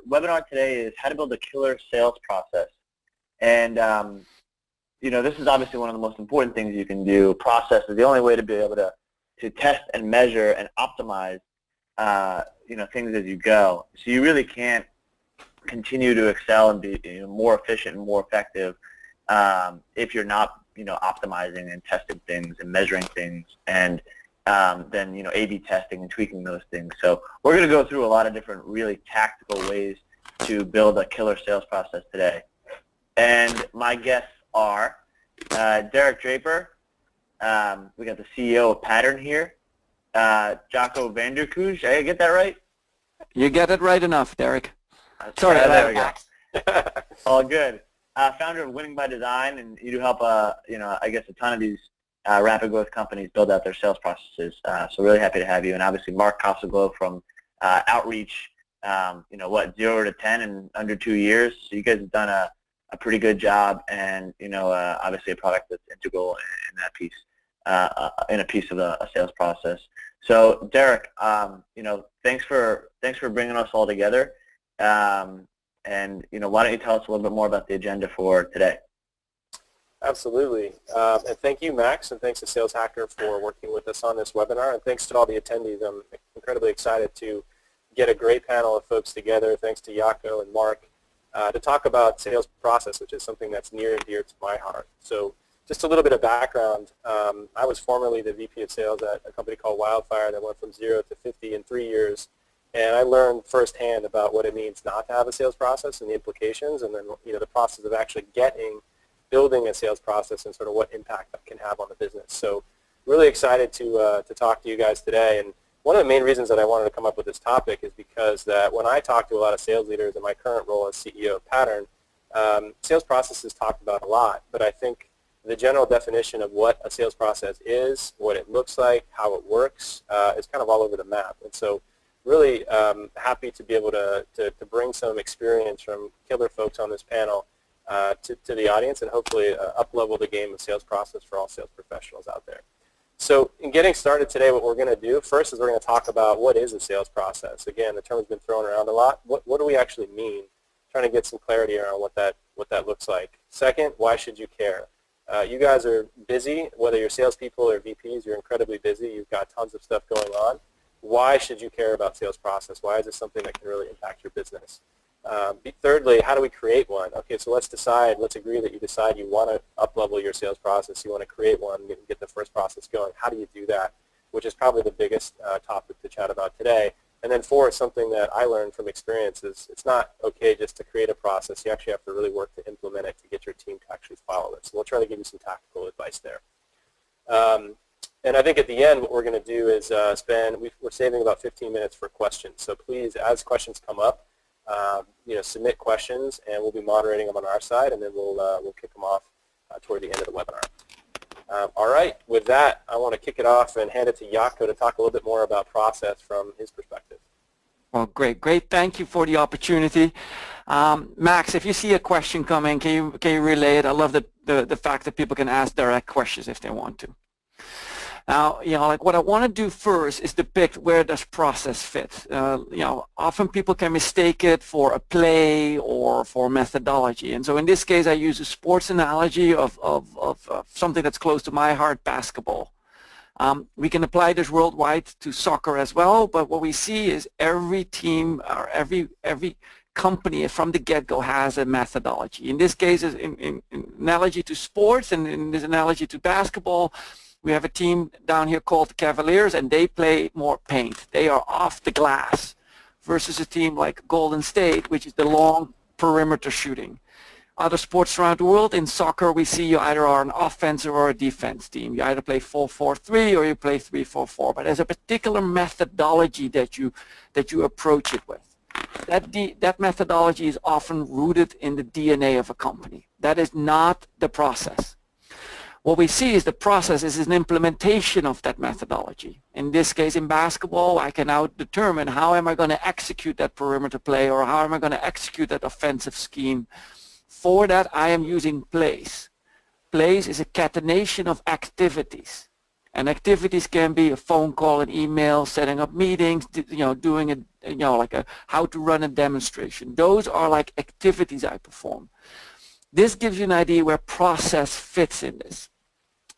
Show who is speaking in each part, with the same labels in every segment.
Speaker 1: webinar today is how to build a killer sales process. And, this is obviously one of the most important things you can do. Process is the only way to be able to test and measure and optimize, things as you go. So you really can't continue to excel and be more efficient and more effective if you're not, optimizing and testing things and measuring things and then, A/B testing and tweaking those things. So we're going to go through a lot of different really tactical ways to build a killer sales process today. And my guests are Derek Draper. We got the CEO of Pattern here. Jacco van der Kooij. Did I get that right?
Speaker 2: You get it right enough, Derek.
Speaker 1: Sorry, there we go. All good. Founder of Winning by Design, and you do help, I guess a ton of these rapid growth companies build out their sales processes. So really happy to have you. And obviously Mark Kosoglow from Outreach, 0 to 10 in under 2 years. So you guys have done a pretty good job, and obviously a product that's integral in that piece, in a piece of a sales process. So Derek, thanks for bringing us all together. And why don't you tell us a little bit more about the agenda for today?
Speaker 3: Absolutely. And thank you, Max, and thanks to Sales Hacker for working with us on this webinar. And thanks to all the attendees. I'm incredibly excited to get a great panel of folks together, thanks to Jacco and Mark, to talk about sales process, which is something that's near and dear to my heart. So just a little bit of background. I was formerly the VP of Sales at a company called Wildfire that went from 0 to 50 in 3 years. And I learned firsthand about what it means not to have a sales process and the implications, and then the process of actually building a sales process and sort of what impact that can have on the business. So really excited to talk to you guys today. And one of the main reasons that I wanted to come up with this topic is because that when I talk to a lot of sales leaders in my current role as CEO of Pattern, sales process is talked about a lot, but I think the general definition of what a sales process is, what it looks like, how it works, is kind of all over the map. And so really happy to be able to bring some experience from killer folks on this panel to the audience, and hopefully up-level the game of sales process for all sales professionals out there. So in getting started today, what we're going to do first is we're going to talk about what is a sales process. Again, the term has been thrown around a lot. What do we actually mean? Trying to get some clarity around what that looks like. Second, why should you care? You guys are busy, whether you're salespeople or VPs, you're incredibly busy. You've got tons of stuff going on. Why should you care about sales process? Why is this something that can really impact your business? Thirdly, how do we create one? Okay, so let's agree that you decide you want to up-level your sales process. You want to create one, get the first process going. How do you do that? Which is probably the biggest topic to chat about today. And then fourth, something that I learned from experience is it's not okay just to create a process. You actually have to really work to implement it to get your team to actually follow it. So we'll try to give you some tactical advice there. And I think at the end, what we're going to do is we're saving about 15 minutes for questions. So please, as questions come up, submit questions, and we'll be moderating them on our side, and then we'll kick them off toward the end of the webinar. All right, with that, I want to kick it off and hand it to Jacco to talk a little bit more about process from his perspective.
Speaker 2: Well, great. Thank you for the opportunity. Max, if you see a question coming, can you relay it? I love the fact that people can ask direct questions if they want to. Now, what I want to do first is depict where does process fit. Often people can mistake it for a play or for methodology. And so in this case, I use a sports analogy of something that's close to my heart, basketball. We can apply this worldwide to soccer as well, but what we see is every team or every company from the get-go has a methodology. In this case, in analogy to sports, and in this analogy to basketball, we have a team down here called the Cavaliers, and they play more paint. They are off the glass versus a team like Golden State, which is the long perimeter shooting. Other sports around the world, in soccer, we see you either are an offensive or a defense team. You either play 4-4-3 or you play 3-4-4. But there's a particular methodology that you approach it with. That methodology is often rooted in the DNA of a company. That is not the process. What we see is the process is an implementation of that methodology. In this case, in basketball, I can now determine how am I going to execute that perimeter play, or how am I going to execute that offensive scheme. For that, I am using plays. Plays is a catenation of activities. And activities can be a phone call, an email, setting up meetings, doing like a how to run a demonstration. Those are like activities I perform. This gives you an idea where process fits in this.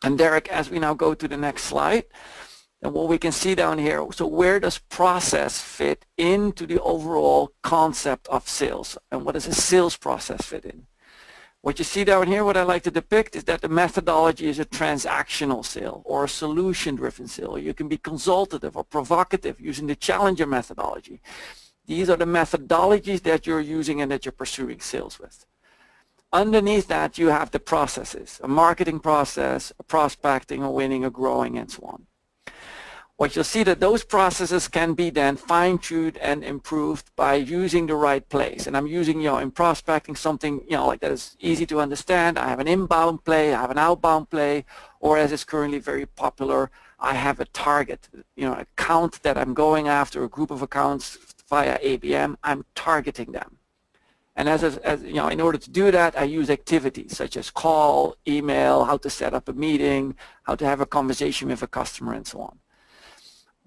Speaker 2: And Derek, as we now go to the next slide, and what we can see down here, so where does process fit into the overall concept of sales? And what does a sales process fit in? What you see down here, what I like to depict, is that the methodology is a transactional sale or a solution-driven sale. You can be consultative or provocative using the challenger methodology. These are the methodologies that you're using and that you're pursuing sales with. Underneath that, you have the processes, a marketing process, a prospecting, a winning, a growing, and so on. What you'll see that those processes can be then fine-tuned and improved by using the right place. And I'm using, in prospecting something, like that is easy to understand. I have an inbound play, I have an outbound play, or as is currently very popular, I have a target, account that I'm going after, a group of accounts via ABM, I'm targeting them. And as in order to do that, I use activities such as call, email, how to set up a meeting, how to have a conversation with a customer, and so on.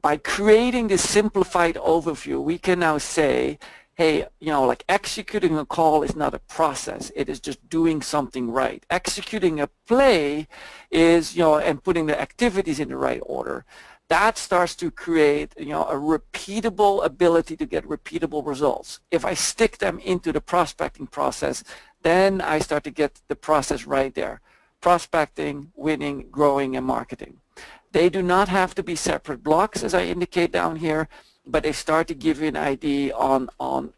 Speaker 2: By creating this simplified overview, we can now say, hey, like executing a call is not a process. It is just doing something right. Executing a play is, and putting the activities in the right order. That starts to create, a repeatable ability to get repeatable results. If I stick them into the prospecting process, then I start to get the process right there. Prospecting, winning, growing, and marketing. They do not have to be separate blocks, as I indicate down here, but they start to give you an idea on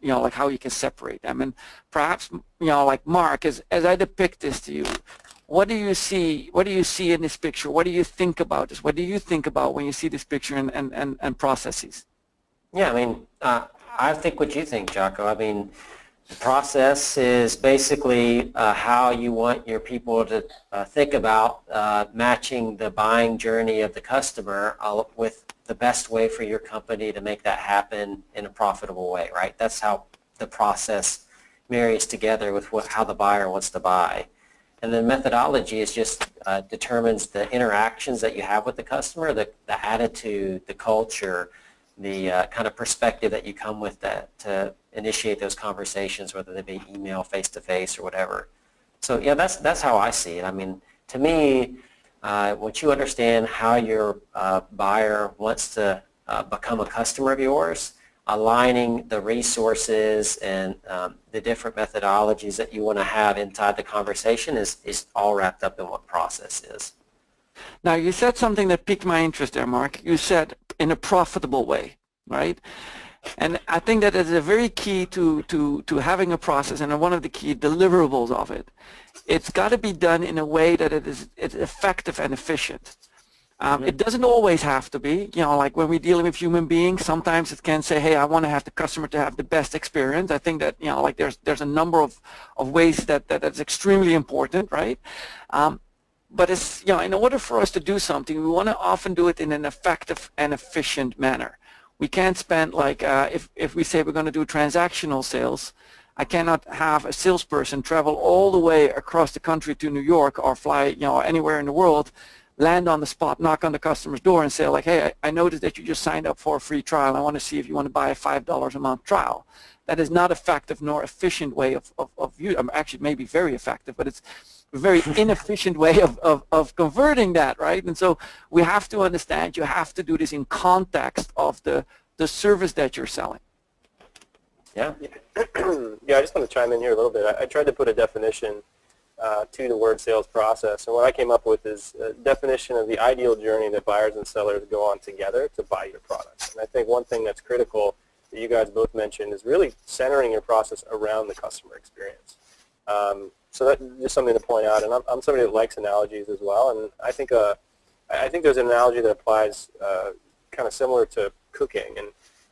Speaker 2: like how you can separate them. And perhaps, like Mark, as I depict this to you, what do you see? What do you see in this picture? What do you think about this? What do you think about when you see this picture and processes?
Speaker 4: Yeah, I think what you think, Jacco. The process is basically how you want your people to think about matching the buying journey of the customer with the best way for your company to make that happen in a profitable way, right? That's how the process marries together with how the buyer wants to buy. And the methodology is just determines the interactions that you have with the customer, the attitude, the culture, the kind of perspective that you come with that to initiate those conversations, whether they be email, face-to-face, or whatever. So yeah, that's how I see it. To me, once you understand how your buyer wants to become a customer of yours, aligning the resources and the different methodologies that you want to have inside the conversation is all wrapped up in what process is.
Speaker 2: Now, you said something that piqued my interest there, Mark. You said in a profitable way, right? And I think that is a very key to having a process, and one of the key deliverables of it. It's got to be done in a way that it's effective and efficient. It doesn't always have to be, like when we're dealing with human beings, sometimes it can say, hey, I want to have the customer to have the best experience. I think that, like there's a number of ways that's extremely important, right? But it's, in order for us to do something, we want to often do it in an effective and efficient manner. We can't spend like, if we say we're going to do transactional sales, I cannot have a salesperson travel all the way across the country to New York or fly, anywhere in the world, land on the spot, knock on the customer's door and say like, hey, I noticed that you just signed up for a free trial. I want to see if you want to buy a $5 a month trial. That is not effective nor efficient way of actually maybe very effective, but it's a very inefficient way of converting that, right? And so we have to understand you have to do this in context of the service that you're selling.
Speaker 3: Yeah. Yeah, I just want to chime in here a little bit. I tried to put a definition to the word sales process, and what I came up with is a definition of the ideal journey that buyers and sellers go on together to buy your product. And I think one thing that's critical that you guys both mentioned is really centering your process around the customer experience. So that's just something to point out, and I'm somebody that likes analogies as well, and I think there's an analogy that applies kind of similar to cooking, and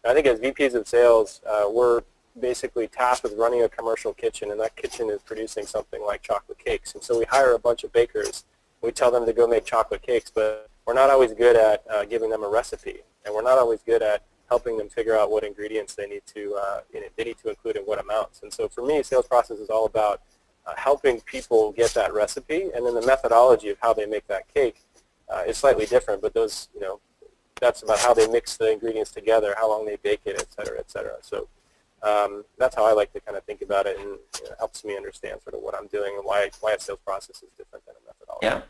Speaker 3: I think as VPs of sales, we're basically tasked with running a commercial kitchen, and that kitchen is producing something like chocolate cakes, and so we hire a bunch of bakers. We tell them to go make chocolate cakes, but we're not always good at giving them a recipe, and we're not always good at helping them figure out what ingredients they need to include in what amounts. And so for me, sales process is all about helping people get that recipe, and then the methodology of how they make that cake is slightly different, but those, that's about how they mix the ingredients together, how long they bake it, et cetera, et cetera. So that's how I like to kind of think about it, and it helps me understand sort of what I'm doing and why a sales process is different than a methodology.
Speaker 4: Yeah.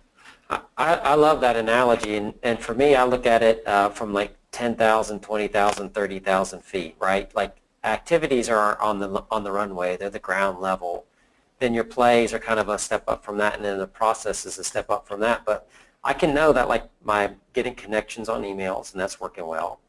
Speaker 4: I love that analogy, and for me, I look at it from like 10,000, 20,000, 30,000 feet, right? Like activities are on the runway, they're the ground level. Then your plays are kind of a step up from that, and then the process is a step up from that. But I can know that like my getting connections on emails, and that's working well.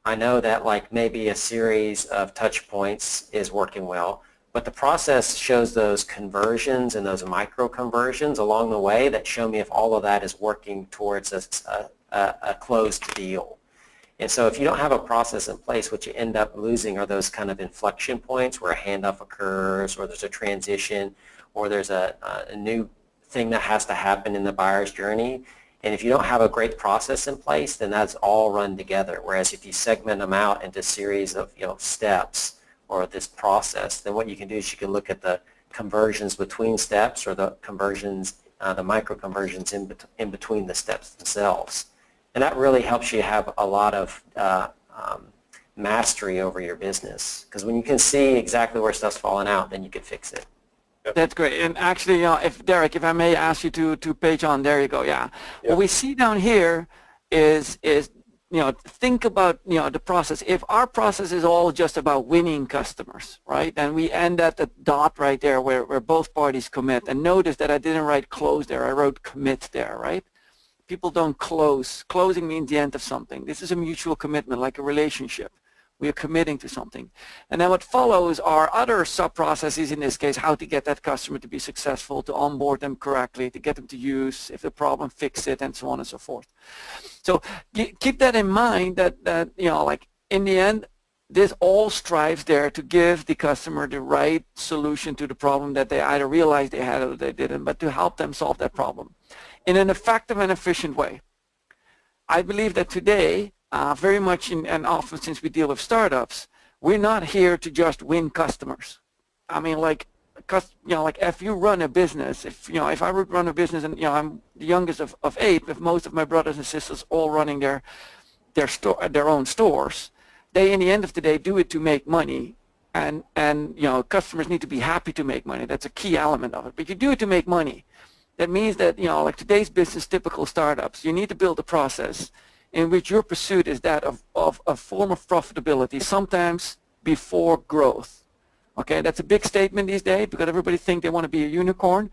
Speaker 4: I know that like maybe a series of touch points is working well. But the process shows those conversions and those micro conversions along the way that show me if all of that is working towards a closed deal. And so if you don't have a process in place, what you end up losing are those kind of inflection points where a handoff occurs, or there's a transition, or there's a new thing that has to happen in the buyer's journey. And if you don't have a great process in place, then that's all run together. Whereas if you segment them out into a series of steps, or this process, then what you can do is you can look at the conversions between steps, or the conversions, the micro conversions in between the steps themselves. And that really helps you have a lot of mastery over your business. Because when you can see exactly where stuff's falling out, then you can fix it.
Speaker 2: That's great. And actually, if Derek, if I may ask you to page on, there you go. Yeah.
Speaker 3: Yep.
Speaker 2: What we see down here is think about, the process. If our process is all just about winning customers, right, and we end at the dot right there where both parties commit, and notice that I didn't write close there, I wrote commit there, right? People don't close. Closing means the end of something. This is a mutual commitment, like a relationship. We are committing to something. And then what follows are other sub-processes, in this case, how to get that customer to be successful, to onboard them correctly, to get them to use, if the problem, fix it, and so on and so forth. So keep that in mind that like in the end, this all strives there to give the customer the right solution to the problem that they either realized they had or they didn't, but to help them solve that problem in an effective and efficient way. I believe that today, very much, and often since we deal with startups, we're not here to just win customers. I mean, like if you run a business, if I would run a business, and I'm the youngest of 8, with most of my brothers and sisters all running their own stores, they, in the end of the day, do it to make money, and customers need to be happy to make money. That's a key element of it. But you do it to make money. That means that like today's business, typical startups, you need to build a process in which your pursuit is that of a form of profitability, sometimes before growth. Okay, that's a big statement these days because everybody thinks they want to be a unicorn.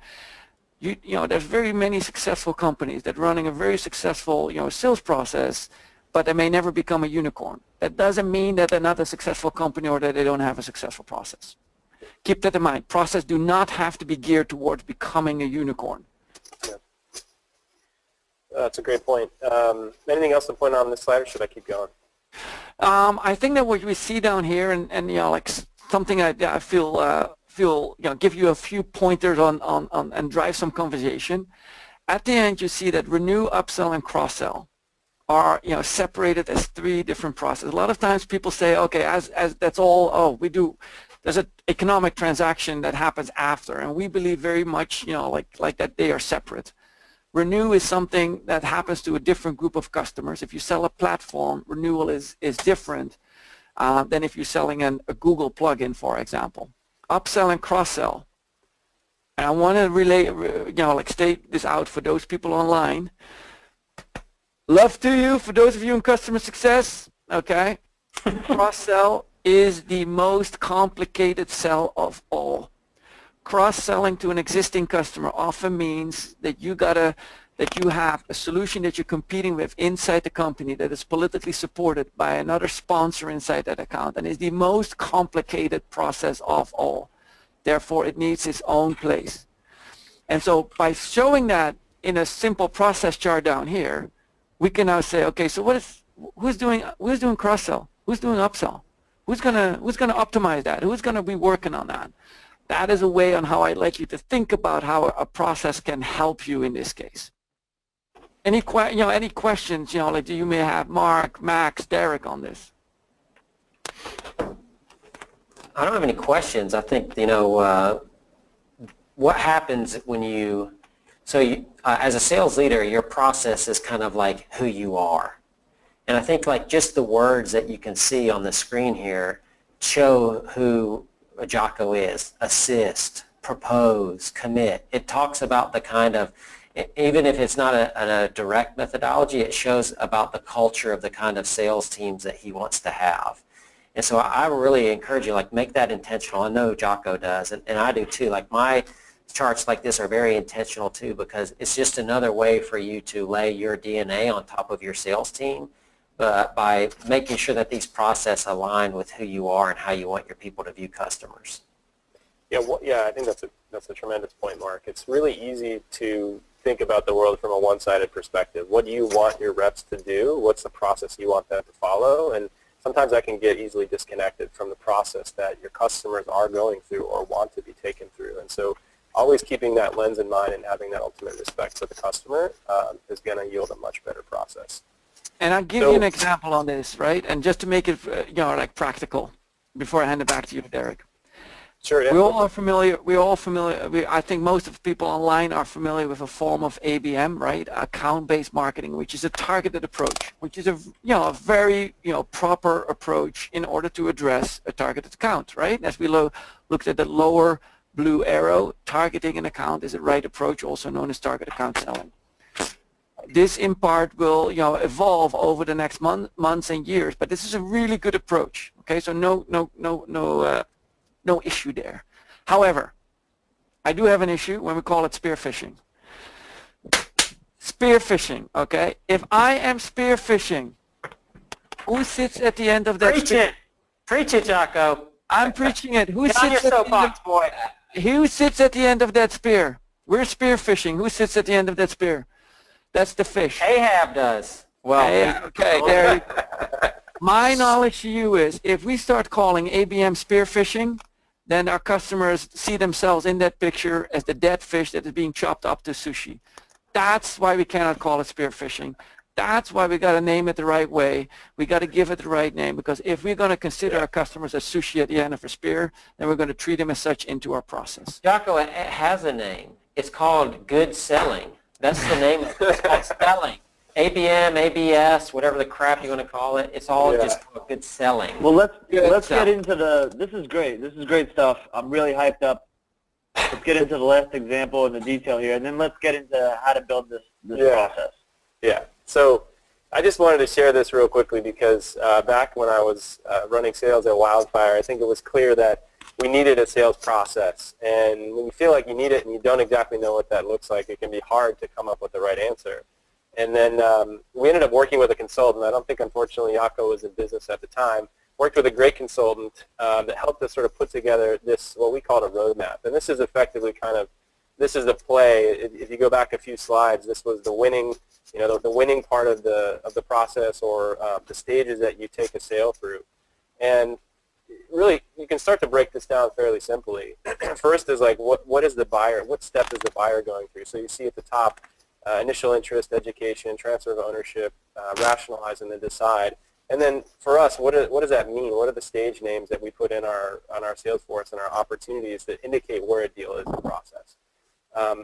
Speaker 2: There's very many successful companies that are running a very successful sales process, but they may never become a unicorn. That doesn't mean that they're not a successful company or that they don't have a successful process. Keep that in mind. Process do not have to be geared towards becoming a unicorn.
Speaker 3: That's a great point. Anything else to point out on this slide, or should I keep going?
Speaker 2: I think that what we see down here, and like something I feel give you a few pointers on and drive some conversation. At the end, you see that renew, upsell, and cross-sell are separated as 3 different processes. A lot of times people say, okay, as that's all we do. There's an economic transaction that happens after, and we believe very much like that they are separate. Renew is something that happens to a different group of customers. If you sell a platform, renewal is different than if you're selling a Google plugin, for example. Upsell and cross-sell. And I want to state this out for those people online. Love to you, for those of you in customer success, okay? Cross-sell is the most complicated sell of all. Cross-selling to an existing customer often means that you have a solution that you're competing with inside the company that is politically supported by another sponsor inside that account, and is the most complicated process of all. Therefore, it needs its own place. And so by showing that in a simple process chart down here, we can now say, okay, so who's doing cross-sell? Who's doing upsell? Who's gonna optimize that? Who's gonna be working on that? That is a way on how I'd like you to think about how a process can help you in this case. Any questions, like you may have, Mark, Max, Derek, on this?
Speaker 4: I don't have any questions. I think, what happens when you So you, as a sales leader, your process is kind of like who you are. And I think like just the words that you can see on the screen here show who Jacco is: assist, propose, commit. It talks about the kind of, even if it's not a direct methodology, it shows about the culture of the kind of sales teams that he wants to have. And so I really encourage you, like, make that intentional. I know Jacco does, and I do too. Like, my charts like this are very intentional too, because it's just another way for you to lay your DNA on top of your sales team, by making sure that these processes align with who you are and how you want your people to view customers.
Speaker 3: Yeah, I think that's a tremendous point, Mark. It's really easy to think about the world from a one-sided perspective. What do you want your reps to do? What's the process you want them to follow? And sometimes that can get easily disconnected from the process that your customers are going through or want to be taken through. And so always keeping that lens in mind and having that ultimate respect for the customer is going to yield a much better process.
Speaker 2: And I'll give you an example on this, right? And just to make it, like practical, before I hand it back to you, Derek.
Speaker 3: Sure. Yeah.
Speaker 2: We all are familiar. I think most of the people online are familiar with a form of ABM, right? Account-based marketing, which is a targeted approach, which is a very proper approach in order to address a targeted account, right? As we looked at the lower blue arrow, targeting an account is the right approach, also known as target account selling. This in part will evolve over the next months and years, but this is a really good approach. Okay, so no issue there. However, I do have an issue when we call it spear phishing. Spear phishing, okay? If I am spear phishing, who sits at the end of that spear?
Speaker 4: Preach it, Jacco.
Speaker 2: I'm preaching it.
Speaker 4: Get on your soapbox, boy.
Speaker 2: Who sits at the end of that spear? We're spear phishing. Who sits at the end of that spear? That's the fish.
Speaker 4: Ahab does.
Speaker 2: Well, okay, there you go. My knowledge to you is, if we start calling ABM spear phishing, then our customers see themselves in that picture as the dead fish that is being chopped up to sushi. That's why we cannot call it spear phishing. That's why we got to name it the right way. We got to give it the right name, because if we're going to consider our customers as sushi at the end of a spear, then we're going to treat them as such into our process.
Speaker 4: Jacco, it has a name. It's called good selling. That's the name. It's called selling. ABM, ABS, whatever the crap you want to call it, it's all just called good selling.
Speaker 1: Well, let's get into this is great. This is great stuff. I'm really hyped up. Let's get into the last example and the detail here, and then let's get into how to build this process.
Speaker 3: Yeah. So I just wanted to share this real quickly because back when I was running sales at Wildfire, I think it was clear that we needed a sales process. And when you feel like you need it and you don't exactly know what that looks like, it can be hard to come up with the right answer. And then we ended up working with a consultant. I don't think, unfortunately, Jacco was in business at the time. Worked with a great consultant that helped us sort of put together this, what we called a roadmap. And this is effectively this is the play. If you go back a few slides, this was the winning, the winning part of the process, or the stages that you take a sale through. And really, you can start to break this down fairly simply. First is like, what is the buyer? What step is the buyer going through? So you see at the top, initial interest, education, transfer of ownership, rationalize, and then decide. And then for us, what does that mean? What are the stage names that we put in on our Salesforce and our opportunities that indicate where a deal is in the process?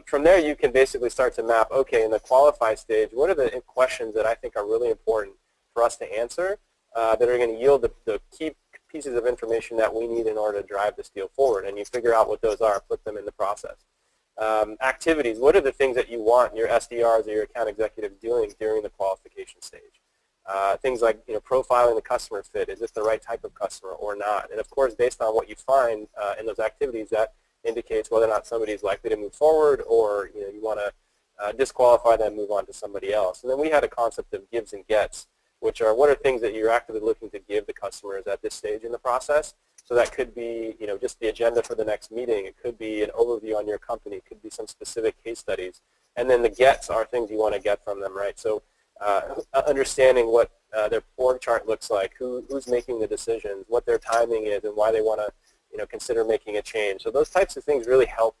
Speaker 3: From there, you can basically start to map, okay, in the qualify stage, what are the questions that I think are really important for us to answer that are going to yield the key pieces of information that we need in order to drive this deal forward? And you figure out what those are, put them in the process. Activities, what are the things that you want your SDRs or your account executives doing during the qualification stage? Things like profiling the customer fit. Is this the right type of customer or not? And of course, based on what you find in those activities, that indicates whether or not somebody is likely to move forward, or you want to disqualify them and move on to somebody else. And then we had a concept of gives and gets, which are what are things that you're actively looking to give the customers at this stage in the process. So that could be just the agenda for the next meeting. It could be an overview on your company. It could be some specific case studies. And then the gets are things you want to get from them, right? So understanding what their org chart looks like, who's making the decisions, what their timing is, and why they want to consider making a change. So those types of things really help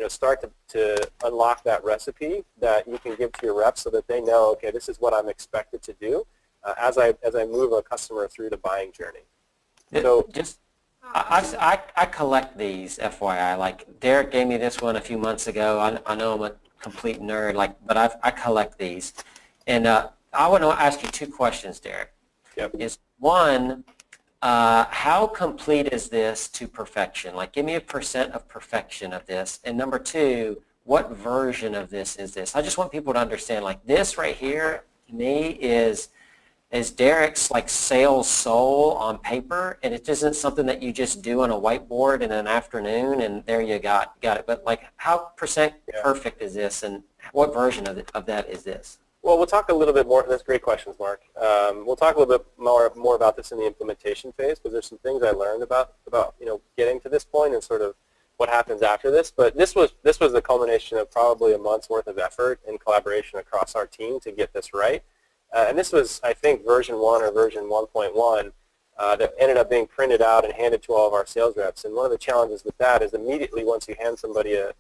Speaker 3: start to unlock that recipe that you can give to your reps so that they know, okay, this is what I'm expected to do as I move a customer through the buying journey. So
Speaker 4: I collect these, FYI. Like Derek gave me this one a few months ago. I know him complete nerd, but I collect these. And I want to ask you two questions, Derek.
Speaker 3: Yep.
Speaker 4: Is one, how complete is this to perfection? Like, give me a % of perfection of this. And number two, what version of this is this? I just want people to understand, like, this right here, to me, is Derek's, like, sales soul on paper, and it isn't something that you just do on a whiteboard in an afternoon, and there you got it. But, like, how % perfect is this, and what version of that is this?
Speaker 3: Well, we'll talk a little bit more. That's great questions, Mark. We'll talk a little bit more about this in the implementation phase, because there's some things I learned about getting to this point and sort of what happens after this. But this was the culmination of probably a month's worth of effort and collaboration across our team to get this right. And this was, I think, version 1 or version 1.1 that ended up being printed out and handed to all of our sales reps. And one of the challenges with that is immediately once you hand somebody a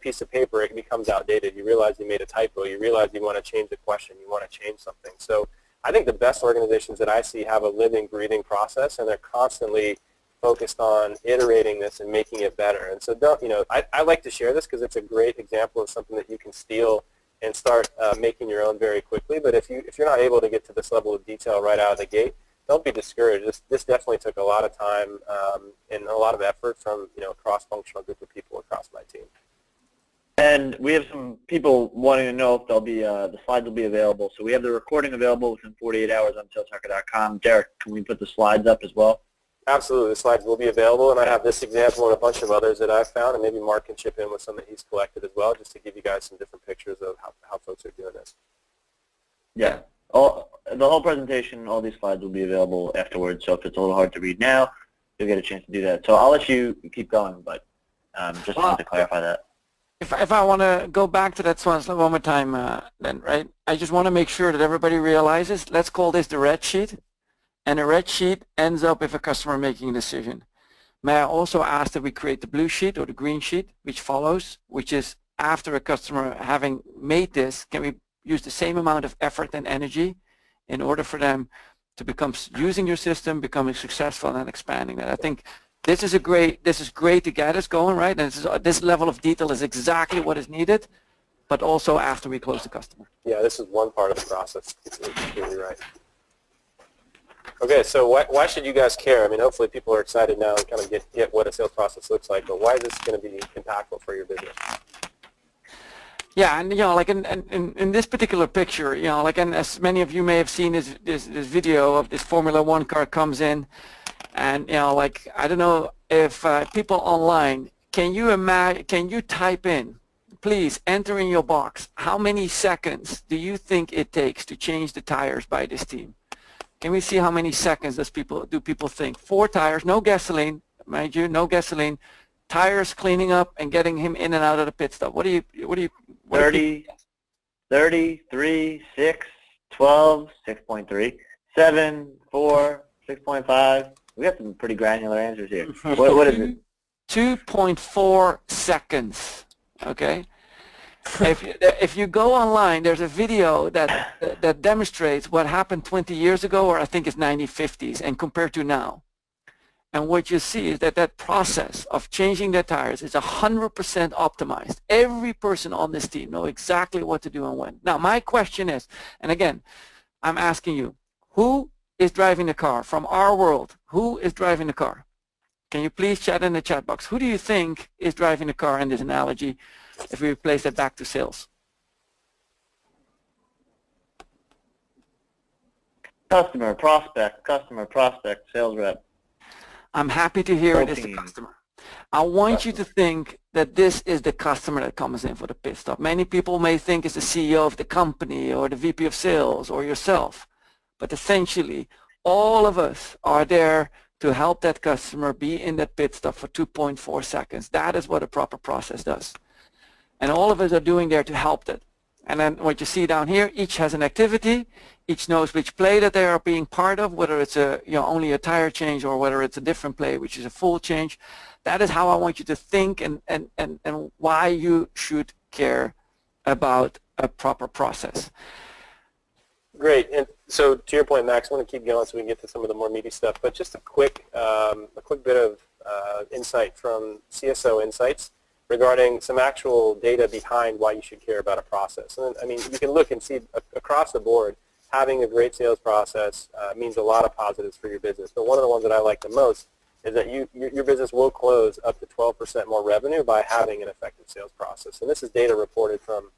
Speaker 3: piece of paper, it becomes outdated. You realize you made a typo. You realize you want to change the question. You want to change something. So I think the best organizations that I see have a living, breathing process, and they're constantly focused on iterating this and making it better. And so I like to share this because it's a great example of something that you can steal and start making your own very quickly. But if you're not able to get to this level of detail right out of the gate, don't be discouraged. This definitely took a lot of time and a lot of effort from a cross-functional group of people across my team.
Speaker 1: And we have some people wanting to know if they'll be the slides will be available. So we have the recording available within 48 hours on saleshacker.com. Derek, can we put the slides up as well?
Speaker 3: Absolutely. The slides will be available, and I have this example and a bunch of others that I've found, and maybe Mark can chip in with some that he's collected as well, just to give you guys some different pictures of how folks are doing this.
Speaker 1: Yeah. The whole presentation, all these slides will be available afterwards, so if it's a little hard to read now, you'll get a chance to do that. So I'll let you keep going, but just wanted to clarify that.
Speaker 2: If I want to go back to that one more time, then, right, I just want to make sure that everybody realizes, let's call this the red sheet. And the red sheet ends up with a customer making a decision. May I also ask that we create the blue sheet or the green sheet, which follows, which is after a customer having made this, can we use the same amount of effort and energy in order for them to become using your system, becoming successful and expanding that. I think this is great to get us going, right? And this level of detail is exactly what is needed, but also after we close the customer.
Speaker 3: Yeah, this is one part of the process. It's completely right. Okay, so why should you guys care? I mean, hopefully people are excited now and kind of get what a sales process looks like, but why is this going to be impactful for your business?
Speaker 2: Yeah, and like in this particular picture, like, and as many of you may have seen this video of this Formula One car comes in, and like, I don't know if people online, can you type in, please enter in your box, how many seconds do you think it takes to change the tires by this team? Can we see how many seconds do people think? 4 tires, no gasoline, mind you, no gasoline, tires cleaning up and getting him in and out of the pit stop. What do you
Speaker 1: 30, 3, 6, 12, 6.3, 7, 4, 6.5. We got some pretty granular answers here. What is it?
Speaker 2: 2.4 seconds. Okay. If you go online, there's a video that demonstrates what happened 20 years ago, or I think it's 1950s, and compared to now. And what you see is that process of changing the tires is 100% optimized. Every person on this team knows exactly what to do and when. Now, my question is, and again, I'm asking you, who is driving the car from our world? Who is driving the car? Can you please chat in the chat box? Who do you think is driving the car in this analogy if we replace that back to sales?
Speaker 1: Customer, prospect, sales rep.
Speaker 2: I'm happy to hear it is the customer. I want you to think that this is the customer that comes in for the pit stop. Many people may think it's the CEO of the company or the VP of sales or yourself, but essentially all of us are there to help that customer be in that pit stop for 2.4 seconds. That is what a proper process does. And all of us are doing there to help that. And then what you see down here, each has an activity, each knows which play that they are being part of, whether it's only a tire change or whether it's a different play, which is a full change. That is how I want you to think and why you should care about a proper process.
Speaker 3: Great. And so to your point, Max, I want to keep going so we can get to some of the more meaty stuff, but just a quick bit of insight from CSO Insights. regarding some actual data behind why you should care about a process. And I mean, you can look and see across the board, having a great sales process means a lot of positives for your business. But one of the ones that I like the most is that your business will close up to 12% more revenue by having an effective sales process. And this is data reported from,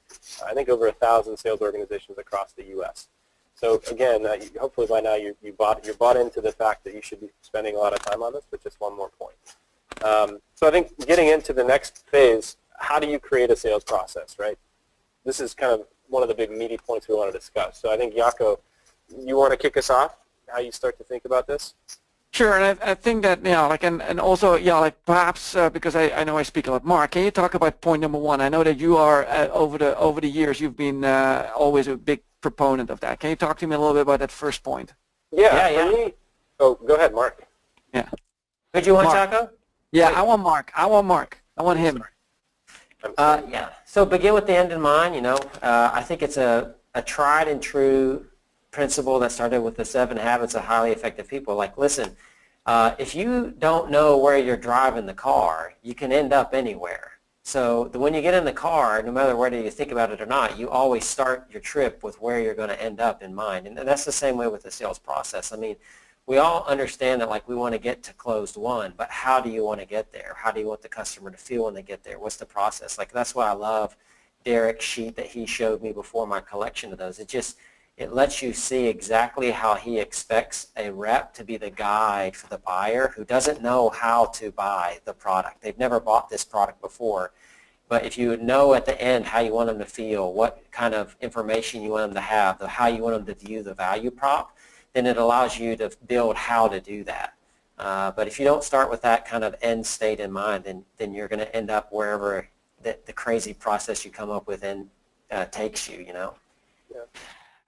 Speaker 3: I think, over 1,000 sales organizations across the U.S. So again, hopefully by now you're bought into the fact that you should be spending a lot of time on this, but just one more point. So I think getting into the next phase, how do you create a sales process, right? This is kind of one of the big meaty points we want to discuss. So I think, Jacco, you want to kick us off, how you start to think about this?
Speaker 2: Sure, and I think that, like, and also, like, perhaps because I know I speak a lot. Mark, can you talk about point number one? I know that you are over the years you've been always a big proponent of that. Can you talk to me a little bit about that first point?
Speaker 3: Yeah. Oh, go ahead, Mark.
Speaker 2: Yeah.
Speaker 4: Who do you want,
Speaker 2: Mark.
Speaker 4: Jacco?
Speaker 2: Yeah, I want Mark. I want him.
Speaker 4: Yeah. So begin with the end in mind. I think it's a tried and true principle that started with the 7 habits of highly effective people. Like, listen, if you don't know where you're driving the car, you can end up anywhere. So when you get in the car, no matter whether you think about it or not, you always start your trip with where you're going to end up in mind. And that's the same way with the sales process. I mean, we all understand that, like, we want to get to closed won, but how do you want to get there? How do you want the customer to feel when they get there? What's the process? Like, that's why I love Derek's sheet that he showed me before, my collection of those. It lets you see exactly how he expects a rep to be the guide for the buyer who doesn't know how to buy the product. They've never bought this product before. But if you know at the end how you want them to feel, what kind of information you want them to have, how you want them to view the value prop, then it allows you to build how to do that. But if you don't start with that kind of end state in mind, then you're going to end up wherever the crazy process you come up with takes you, Yeah.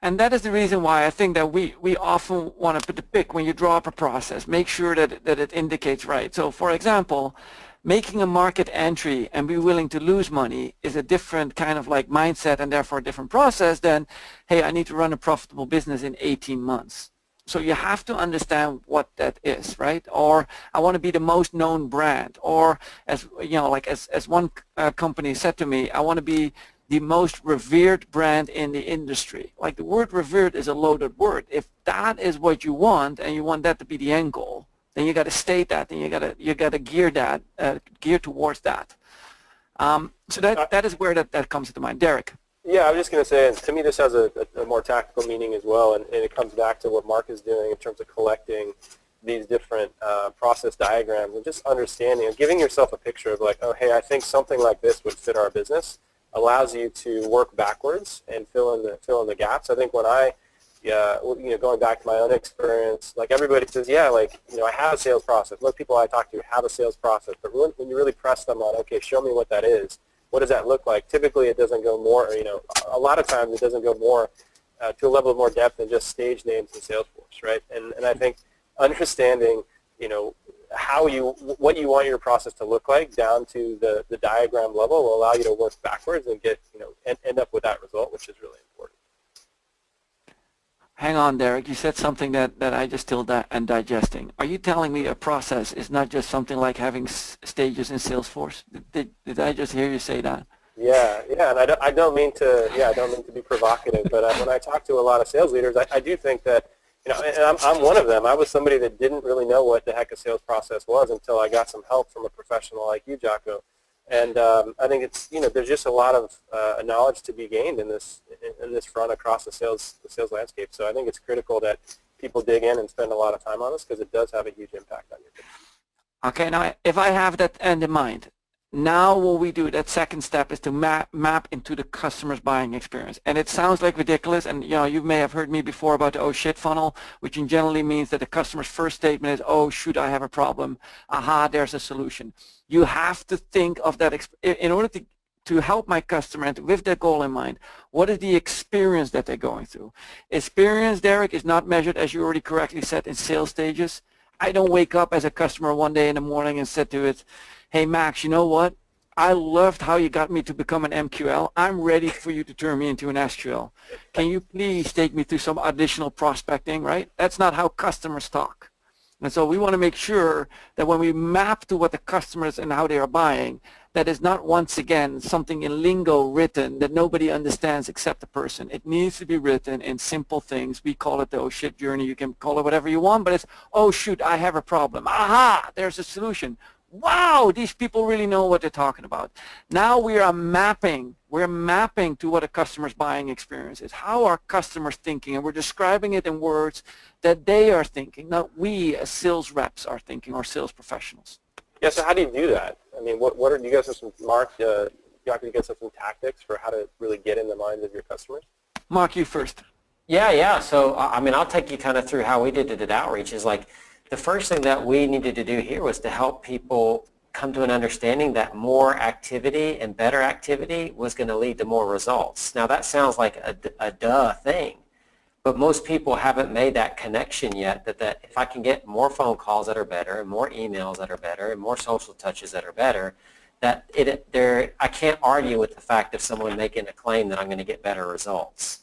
Speaker 2: And that is the reason why I think that we often want to put the pick when you draw up a process. Make sure that it indicates right. So, for example, making a market entry and be willing to lose money is a different kind of like mindset and therefore a different process than, hey, I need to run a profitable business in 18 months. So you have to understand what that is, right? Or I want to be the most known brand. Or as as one company said to me, I want to be the most revered brand in the industry. Like, the word revered is a loaded word. If that is what you want and you want that to be the end goal, then you got to state that and you got to gear towards that. So that is where that comes to mind. Derek.
Speaker 3: Yeah, I was just going to say, to me this has a more tactical meaning as well, and it comes back to what Mark is doing in terms of collecting these different process diagrams and just understanding and giving yourself a picture of, like, oh, hey, I think something like this would fit our business. Allows you to work backwards and fill in the gaps. I think when going back to my own experience, like, everybody says, yeah, like, I have a sales process. Most people I talk to have a sales process, but when you really press them on, okay, show me what that is. What does that look like? Typically, it doesn't go more. A lot of times it doesn't go more to a level of more depth than just stage names in Salesforce, right? And I think understanding, what you want your process to look like down to the diagram level will allow you to work backwards and get, end up with that result, which is really important.
Speaker 2: Hang on, Derek. You said something that I just still am digesting. Are you telling me a process is not just something like having stages in Salesforce? Did I just hear you say that?
Speaker 3: Yeah, and I don't mean to be provocative, but when I talk to a lot of sales leaders, I do think that, and I'm one of them. I was somebody that didn't really know what the heck a sales process was until I got some help from a professional like you, Jacco. And I think it's, there's just a lot of knowledge to be gained in this front across the sales landscape. So I think it's critical that people dig in and spend a lot of time on this, because it does have a huge impact on your business.
Speaker 2: Okay, now if I have that end in mind, now what we do, that second step, is to map into the customer's buying experience. And it sounds like ridiculous, and you may have heard me before about the oh shit funnel, which generally means that the customer's first statement is, oh shoot, I have a problem. Aha, there's a solution. You have to think of that in order to help my customer and with their goal in mind. What is the experience that they're going through? Experience, Derek, is not measured, as you already correctly said, in sales stages. I don't wake up as a customer one day in the morning and said to it, hey, Max, you know what? I loved how you got me to become an MQL. I'm ready for you to turn me into an SQL. Can you please take me through some additional prospecting, right? That's not how customers talk. And so we want to make sure that when we map to what the customers and how they are buying, that is not once again something in lingo written that nobody understands except the person. It needs to be written in simple things. We call it the oh shit journey. You can call it whatever you want, but it's, oh shoot, I have a problem. Aha, there's a solution. Wow, these people really know what they're talking about. Now we're mapping to what a customer's buying experience is. How are customers thinking? And we're describing it in words that they are thinking, not we as sales reps are thinking or sales professionals.
Speaker 3: Yeah, so how do you do that? I mean, what are, do you guys have some, Mark, Jacco, you guys have some tactics for how to really get in the minds of your customers?
Speaker 2: Mark, you first.
Speaker 4: Yeah. So, I mean, I'll take you kind of through how we did it at Outreach. Is like the first thing that we needed to do here was to help people come to an understanding that more activity and better activity was going to lead to more results. Now, that sounds like a duh thing, but most people haven't made that connection yet, that if I can get more phone calls that are better and more emails that are better and more social touches that are better, that I can't argue with the fact of someone making a claim that I'm going to get better results.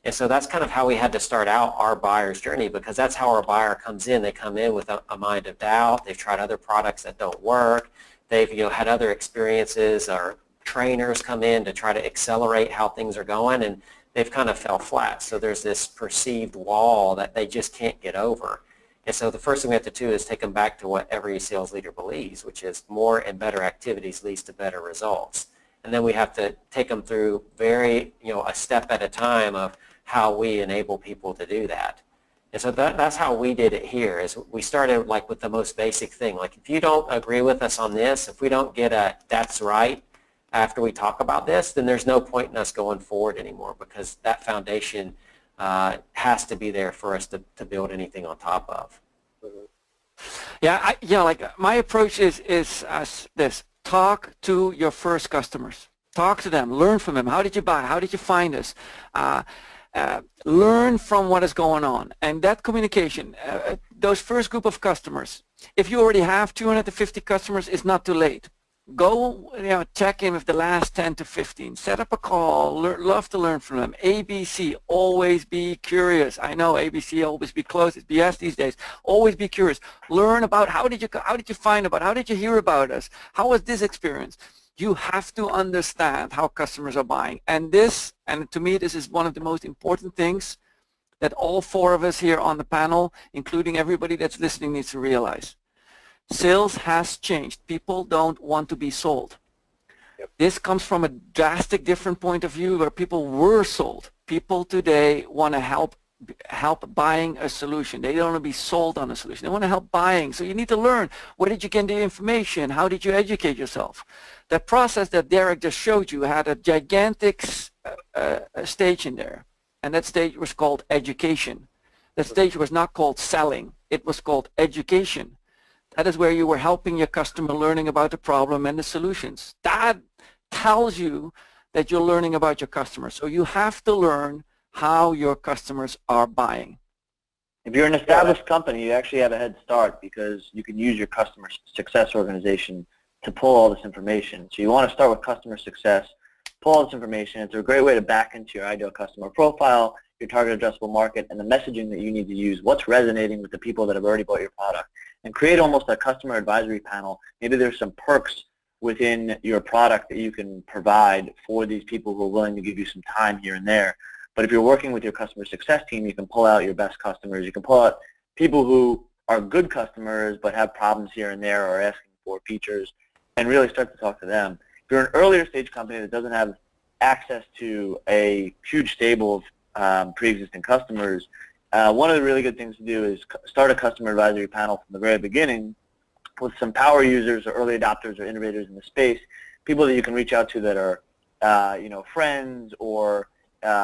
Speaker 4: And so that's kind of how we had to start out our buyer's journey, because that's how our buyer comes in. They come in with a mind of doubt. They've tried other products that don't work. They've had other experiences, or trainers come in to try to accelerate how things are going, and they've kind of fell flat. So there's this perceived wall that they just can't get over. And so the first thing we have to do is take them back to what every sales leader believes, which is more and better activities leads to better results. And then we have to take them through a step at a time of how we enable people to do that. And so that's how we did it here, is we started like with the most basic thing. Like, if you don't agree with us on this, if we don't get a that's right after we talk about this, then there's no point in us going forward anymore, because that foundation has to be there for us to build anything on top of.
Speaker 2: Yeah, like my approach is this. Talk to your first customers. Talk to them. Learn from them. How did you buy? How did you find us? Learn from what is going on. And that communication, those first group of customers, if you already have 250 customers, it's not too late. Go, check in with the last 10 to 15. Set up a call. Love to learn from them. ABC, always be curious. I know ABC, always be close. It's BS these days. Always be curious. Learn about how did you find about? How did you hear about us? How was this experience? You have to understand how customers are buying. And to me, this is one of the most important things that all four of us here on the panel, including everybody that's listening, needs to realize. Sales has changed. People don't want to be sold. Yep. This comes from a drastic different point of view where people were sold. People today want to help buying a solution. They don't want to be sold on a solution. They want to help buying. So you need to learn, where did you get the information? How did you educate yourself? The process that Derek just showed you had a gigantic stage in there, and that stage was called education. That stage was not called selling. It was called education. That is where you were helping your customer, learning about the problem and the solutions. That tells you that you're learning about your customers. So you have to learn how your customers are buying.
Speaker 1: If you're an established company, you actually have a head start, because you can use your customer success organization to pull all this information. So you want to start with customer success, pull all this information. It's a great way to back into your ideal customer profile, your target addressable market, and the messaging that you need to use, what's resonating with the people that have already bought your product, and create almost a customer advisory panel. Maybe there's some perks within your product that you can provide for these people who are willing to give you some time here and there. But if you're working with your customer success team, you can pull out your best customers. You can pull out people who are good customers but have problems here and there or asking for features, and really start to talk to them. If you're an earlier stage company that doesn't have access to a huge stable of pre-existing customers, one of the really good things to do is start a customer advisory panel from the very beginning with some power users or early adopters or innovators in the space, people that you can reach out to that are friends or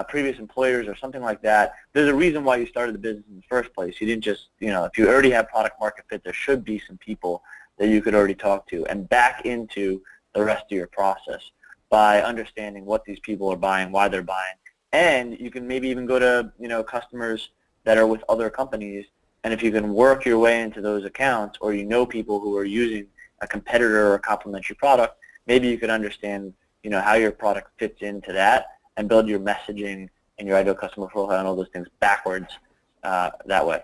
Speaker 1: previous employers or something like that. There's a reason why you started the business in the first place. You didn't just, if you already have product market fit, there should be some people that you could already talk to, and back into the rest of your process by understanding what these people are buying, why they're buying. And you can maybe even go to, customers that are with other companies, and if you can work your way into those accounts, or people who are using a competitor or a complementary product, maybe you could understand, how your product fits into that, and build your messaging and your ideal customer profile and all those things backwards that way.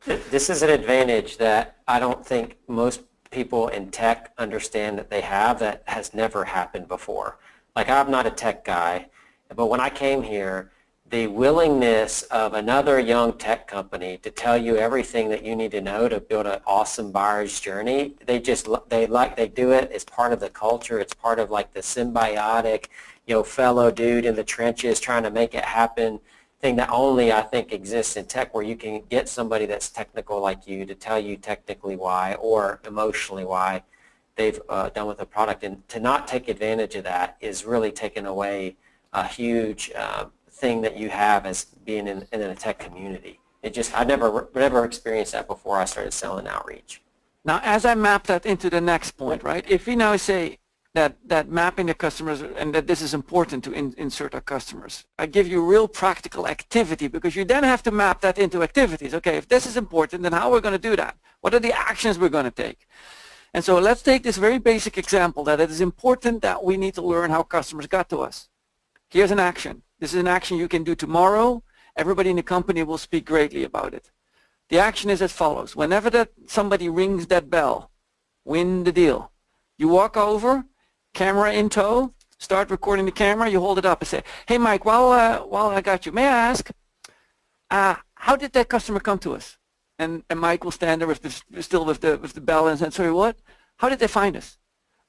Speaker 4: This is an advantage that I don't think most people in tech understand that they have, that has never happened before. Like, I'm not a tech guy, but when I came here, the willingness of another young tech company to tell you everything that you need to know to build an awesome buyer's journey, they do it as part of the culture. It's part of like the symbiotic, fellow dude in the trenches trying to make it happen thing that only I think exists in tech, where you can get somebody that's technical like you to tell you technically why or emotionally why they've done with the product. And to not take advantage of that is really taking away a huge thing that you have as being in a tech community. I never experienced that before I started selling Outreach.
Speaker 2: Now, as I map that into the next point, right? If we now say that mapping the customers and that this is important to insert our customers, I give you real practical activity, because you then have to map that into activities. Okay, if this is important, then how are we going to do that? What are the actions we're going to take? And so let's take this very basic example that it is important that we need to learn how customers got to us. Here's an action. This is an action you can do tomorrow. Everybody in the company will speak greatly about it. The action is as follows. Whenever somebody rings that bell, win the deal. You walk over, camera in tow, start recording the camera, you hold it up and say, hey Mike, while I got you, may I ask, how did that customer come to us? And Mike will stand there still with the bell and say, sorry, what? How did they find us?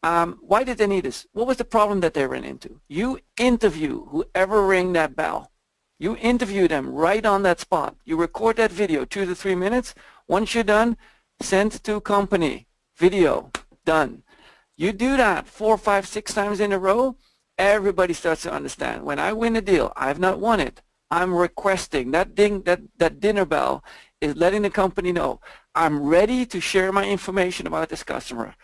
Speaker 2: Why did they need us? What was the problem that they ran into? You interview whoever rang that bell. You interview them right on that spot. You record that video, 2 to 3 minutes. Once you're done, send to company. Video, done. You do that 4, 5, 6 times in a row, everybody starts to understand. When I win a deal, I've not won it. I'm requesting. That dinner bell is letting the company know I'm ready to share my information about this customer.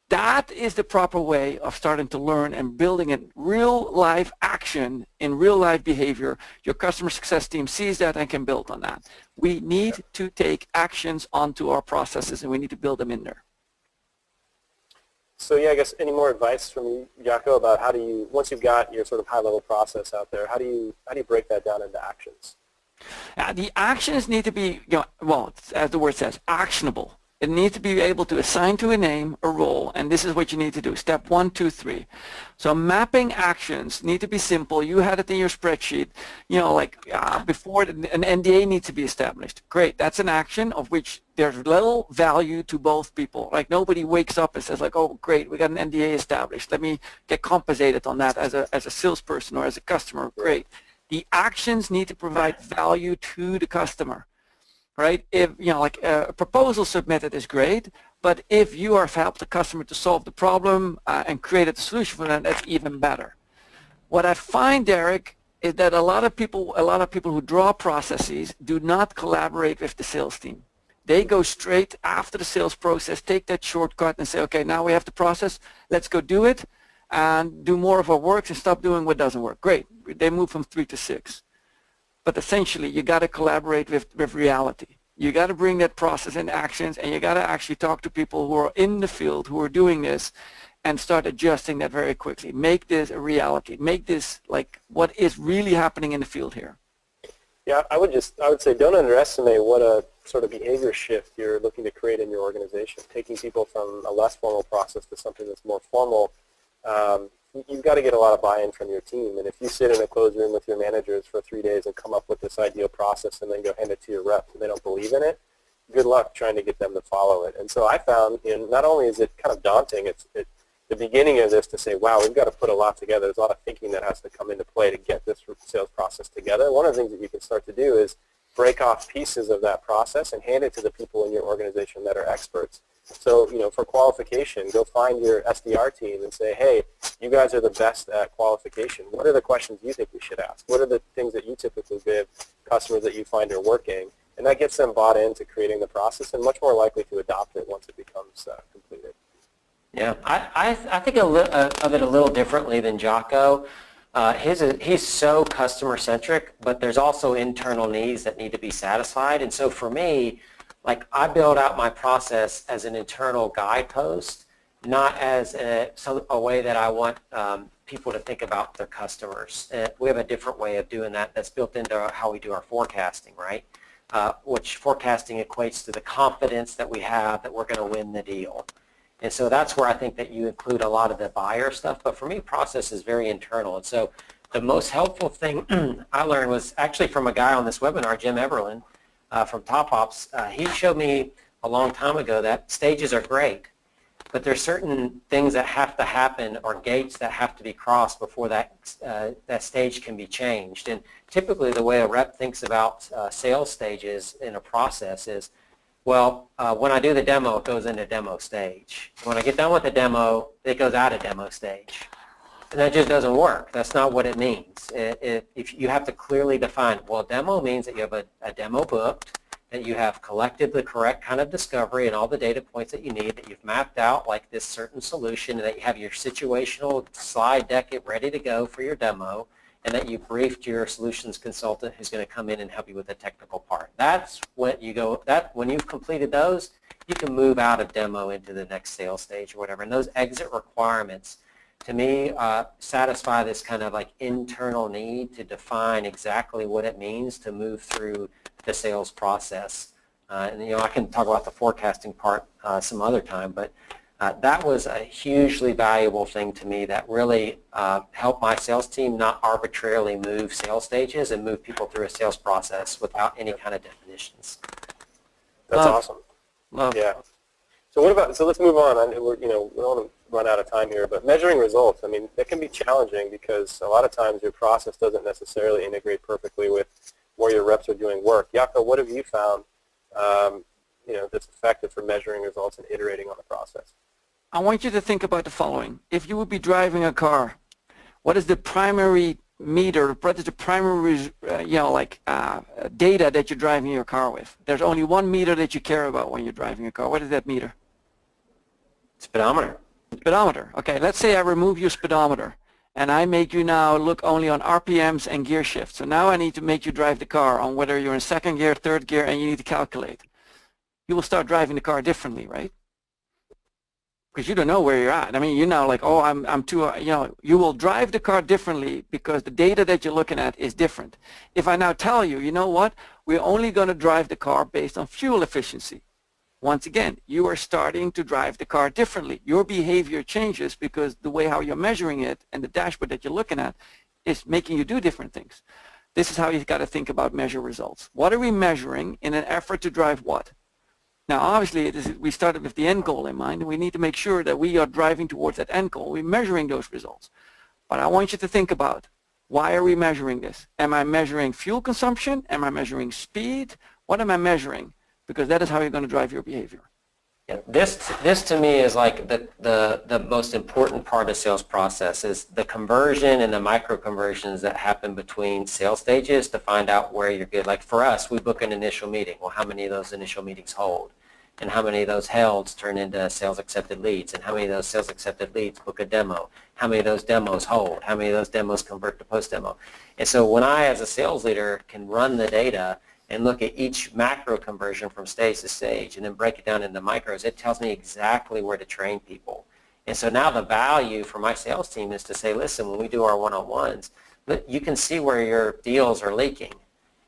Speaker 2: That is the proper way of starting to learn and building a real-life action in real-life behavior. Your customer success team sees that and can build on that. We need to take actions onto our processes, and we need to build them in there.
Speaker 3: So yeah, I guess any more advice from you, Jacco, about how do you, once you've got your sort of high-level process out there, how do you break that down into actions?
Speaker 2: The actions need to be, well, as the word says, actionable. It needs to be able to assign to a name, a role, and this is what you need to do. Step 1, 2, 3. So mapping actions need to be simple. You had it in your spreadsheet. Before an NDA needs to be established. Great, that's an action of which there's little value to both people. Like, nobody wakes up and says like, oh great, we got an NDA established. Let me get compensated on that as a salesperson or as a customer. Great. The actions need to provide value to the customer. Right? If a proposal submitted is great, but if you have helped the customer to solve the problem and created a solution for them, that's even better. What I find, Derek, is that a lot of people who draw processes do not collaborate with the sales team. They go straight after the sales process, take that shortcut and say, okay, now we have the process, let's go do it and do more of our work and stop doing what doesn't work. Great. They move from 3 to 6. But essentially, you got to collaborate with reality. You got to bring that process into actions, and you got to actually talk to people who are in the field, who are doing this, and start adjusting that very quickly. Make this a reality. Make this like what is really happening in the field here.
Speaker 3: Yeah, I would say don't underestimate what a sort of behavior shift you're looking to create in your organization. Taking people from a less formal process to something that's more formal. You've got to get a lot of buy-in from your team, and if you sit in a closed room with your managers for 3 days and come up with this ideal process and then go hand it to your reps and they don't believe in it, good luck trying to get them to follow it. And so I found, not only is it kind of daunting, it's the beginning of this to say, wow, we've got to put a lot together. There's a lot of thinking that has to come into play to get this sales process together. One of the things that you can start to do is break off pieces of that process and hand it to the people in your organization that are experts. So, for qualification, go find your SDR team and say, hey, you guys are the best at qualification. What are the questions you think we should ask? What are the things that you typically give customers that you find are working? And that gets them bought into creating the process and much more likely to adopt it once it becomes completed.
Speaker 4: Yeah, I think of it a little differently than Jacco. He's so customer-centric, but there's also internal needs that need to be satisfied. And so for me, like, I build out my process as an internal guidepost, not as a way that I want people to think about their customers. We have a different way of doing that that's built into how we do our forecasting, right? which forecasting equates to the confidence that we have that we're going to win the deal. And so that's where I think that you include a lot of the buyer stuff. But for me, process is very internal. And so the most helpful thing I learned was actually from a guy on this webinar, Jim Everlin from Top Ops. He showed me a long time ago that stages are great, but there's certain things that have to happen or gates that have to be crossed before that stage can be changed. And typically the way a rep thinks about sales stages in a process is, well, when I do the demo, it goes into demo stage. When I get done with the demo, it goes out of demo stage. And that just doesn't work. That's not what it means. If you have to clearly define, well, demo means that you have a demo booked, that you have collected the correct kind of discovery and all the data points that you need, that you've mapped out like this certain solution, and that you have your situational slide deck ready to go for your demo, and that you briefed your solutions consultant who's going to come in and help you with the technical part. That's when you go, when you've completed those, you can move out of demo into the next sales stage or whatever. And those exit requirements, to me, satisfy this kind of like internal need to define exactly what it means to move through the sales process. And I can talk about the forecasting part some other time, but that was a hugely valuable thing to me that really helped my sales team not arbitrarily move sales stages and move people through a sales process without any kind of definitions.
Speaker 3: That's awesome.
Speaker 2: Love.
Speaker 3: Yeah. So what about? So let's move on. We don't want to run out of time here, but measuring results. I mean, that can be challenging because a lot of times your process doesn't necessarily integrate perfectly with where your reps are doing work. Jacco, what have you found? That's effective for measuring results and iterating on the process.
Speaker 2: I want you to think about the following. If you would be driving a car, what is the primary meter, what is the primary, data that you're driving your car with? There's only one meter that you care about when you're driving a car. What is that meter?
Speaker 4: Speedometer.
Speaker 2: Speedometer. Okay, let's say I remove your speedometer and I make you now look only on RPMs and gear shifts. So now I need to make you drive the car on whether you're in second gear, third gear, and you need to calculate. You will start driving the car differently, right? Because you don't know where you're at. I mean, you're now like, oh, I'm too, you will drive the car differently because the data that you're looking at is different. If I now tell you, you know what, we're only going to drive the car based on fuel efficiency. Once again, you are starting to drive the car differently. Your behavior changes because the way how you're measuring it and the dashboard that you're looking at is making you do different things. This is how you've got to think about measure results. What are we measuring in an effort to drive what? Now, obviously, we started with the end goal in mind, and we need to make sure that we are driving towards that end goal. We're measuring those results. But I want you to think about, why are we measuring this? Am I measuring fuel consumption? Am I measuring speed? What am I measuring? Because that is how you're going to drive your behavior.
Speaker 4: Yeah, this to me is like the most important part of sales process is the conversion and the micro conversions that happen between sales stages to find out where you're good. Like for us, we book an initial meeting. Well, how many of those initial meetings hold? And how many of those helds turn into sales accepted leads? And how many of those sales accepted leads book a demo? How many of those demos hold? How many of those demos convert to post demo? And so when I, as a sales leader, can run the data and look at each macro conversion from stage to stage and then break it down into micros, it tells me exactly where to train people. And so now the value for my sales team is to say, listen, when we do our one-on-ones, you can see where your deals are leaking.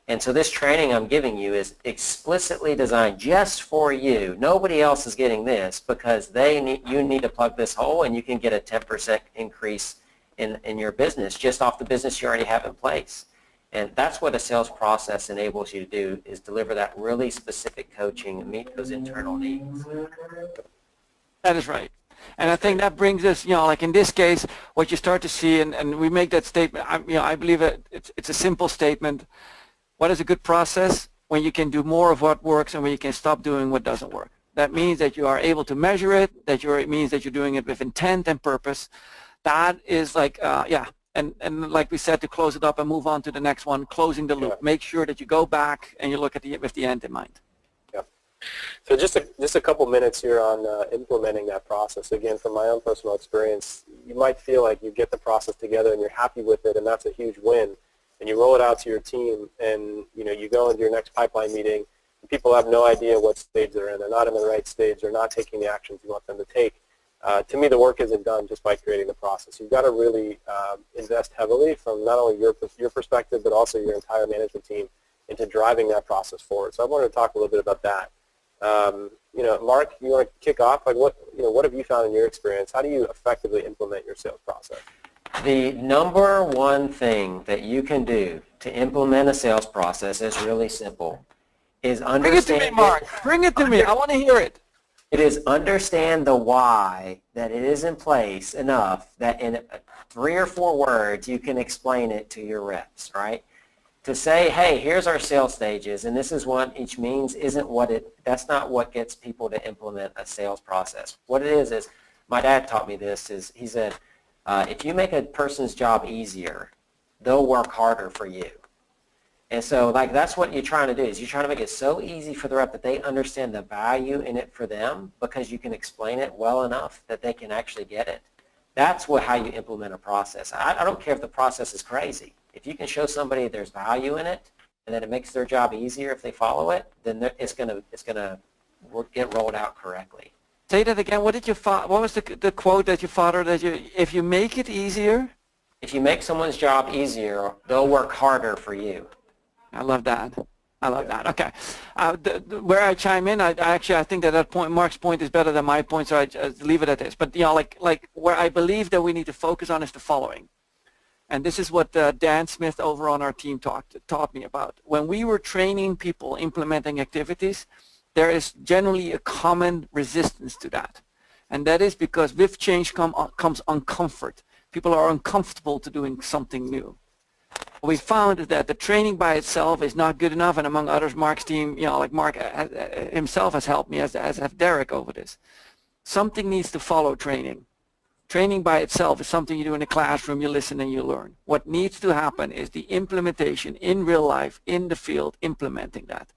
Speaker 4: And so this training I'm giving you is explicitly designed just for you. Nobody else is getting this because you need to plug this hole and you can get a 10% increase in your business just off the business you already have in place. And that's what a sales process enables you to do, is deliver that really specific coaching and meet those internal needs.
Speaker 2: That is right. And I think that brings us, like in this case, what you start to see, and we make that statement, I believe it's a simple statement. What is a good process? When you can do more of what works and when you can stop doing what doesn't work. That means that you are able to measure it, it means that you're doing it with intent and purpose. That is like, And like we said, to close it up and move on to the next one, closing the loop.
Speaker 3: Yeah.
Speaker 2: Make sure that you go back and you look at with the end in mind.
Speaker 3: Yeah. So just a couple minutes here on implementing that process. Again, from my own personal experience, you might feel like you get the process together and you're happy with it, and that's a huge win. And you roll it out to your team, and you go into your next pipeline meeting, and people have no idea what stage they're in. They're not in the right stage. They're not taking the actions you want them to take. To me, the work isn't done just by creating the process. You've got to really invest heavily from not only your perspective, but also your entire management team into driving that process forward. So I wanted to talk a little bit about that. Mark, you want to kick off? Like what have you found in your experience? How do you effectively implement your sales process?
Speaker 4: The number one thing that you can do to implement a sales process is really simple. Is understand.
Speaker 2: Bring it to me, Mark. Bring it to me. I want to hear it.
Speaker 4: It is understand the why, that it is in place enough that in 3 or 4 words you can explain it to your reps, right? To say, hey, here's our sales stages and this is what each means that's not what gets people to implement a sales process. What it is my dad taught me this, he said, if you make a person's job easier, they'll work harder for you. And so that's what you're trying to do, is you're trying to make it so easy for the rep that they understand the value in it for them because you can explain it well enough that they can actually get it. That's how you implement a process. I don't care if the process is crazy. If you can show somebody there's value in it and that it makes their job easier if they follow it, then it's gonna get rolled out correctly.
Speaker 2: Say that again. What was the quote that your father, if you make it easier?
Speaker 4: If you make someone's job easier, they'll work harder for you.
Speaker 2: I love that. I love that. Okay. Where I chime in, I think that point, Mark's point, is better than my point, so I just leave it at this. But like where I believe that we need to focus on is the following. And this is what Dan Smith over on our team taught me about. When we were training people implementing activities, there is generally a common resistance to that. And that is because with change comes uncomfort. People are uncomfortable to doing something new. We found that the training by itself is not good enough, and among others, Mark's team, Mark himself has helped me, as have Derek over this. Something needs to follow training. Training by itself is something you do in a classroom, you listen and you learn. What needs to happen is the implementation in real life, in the field, implementing that.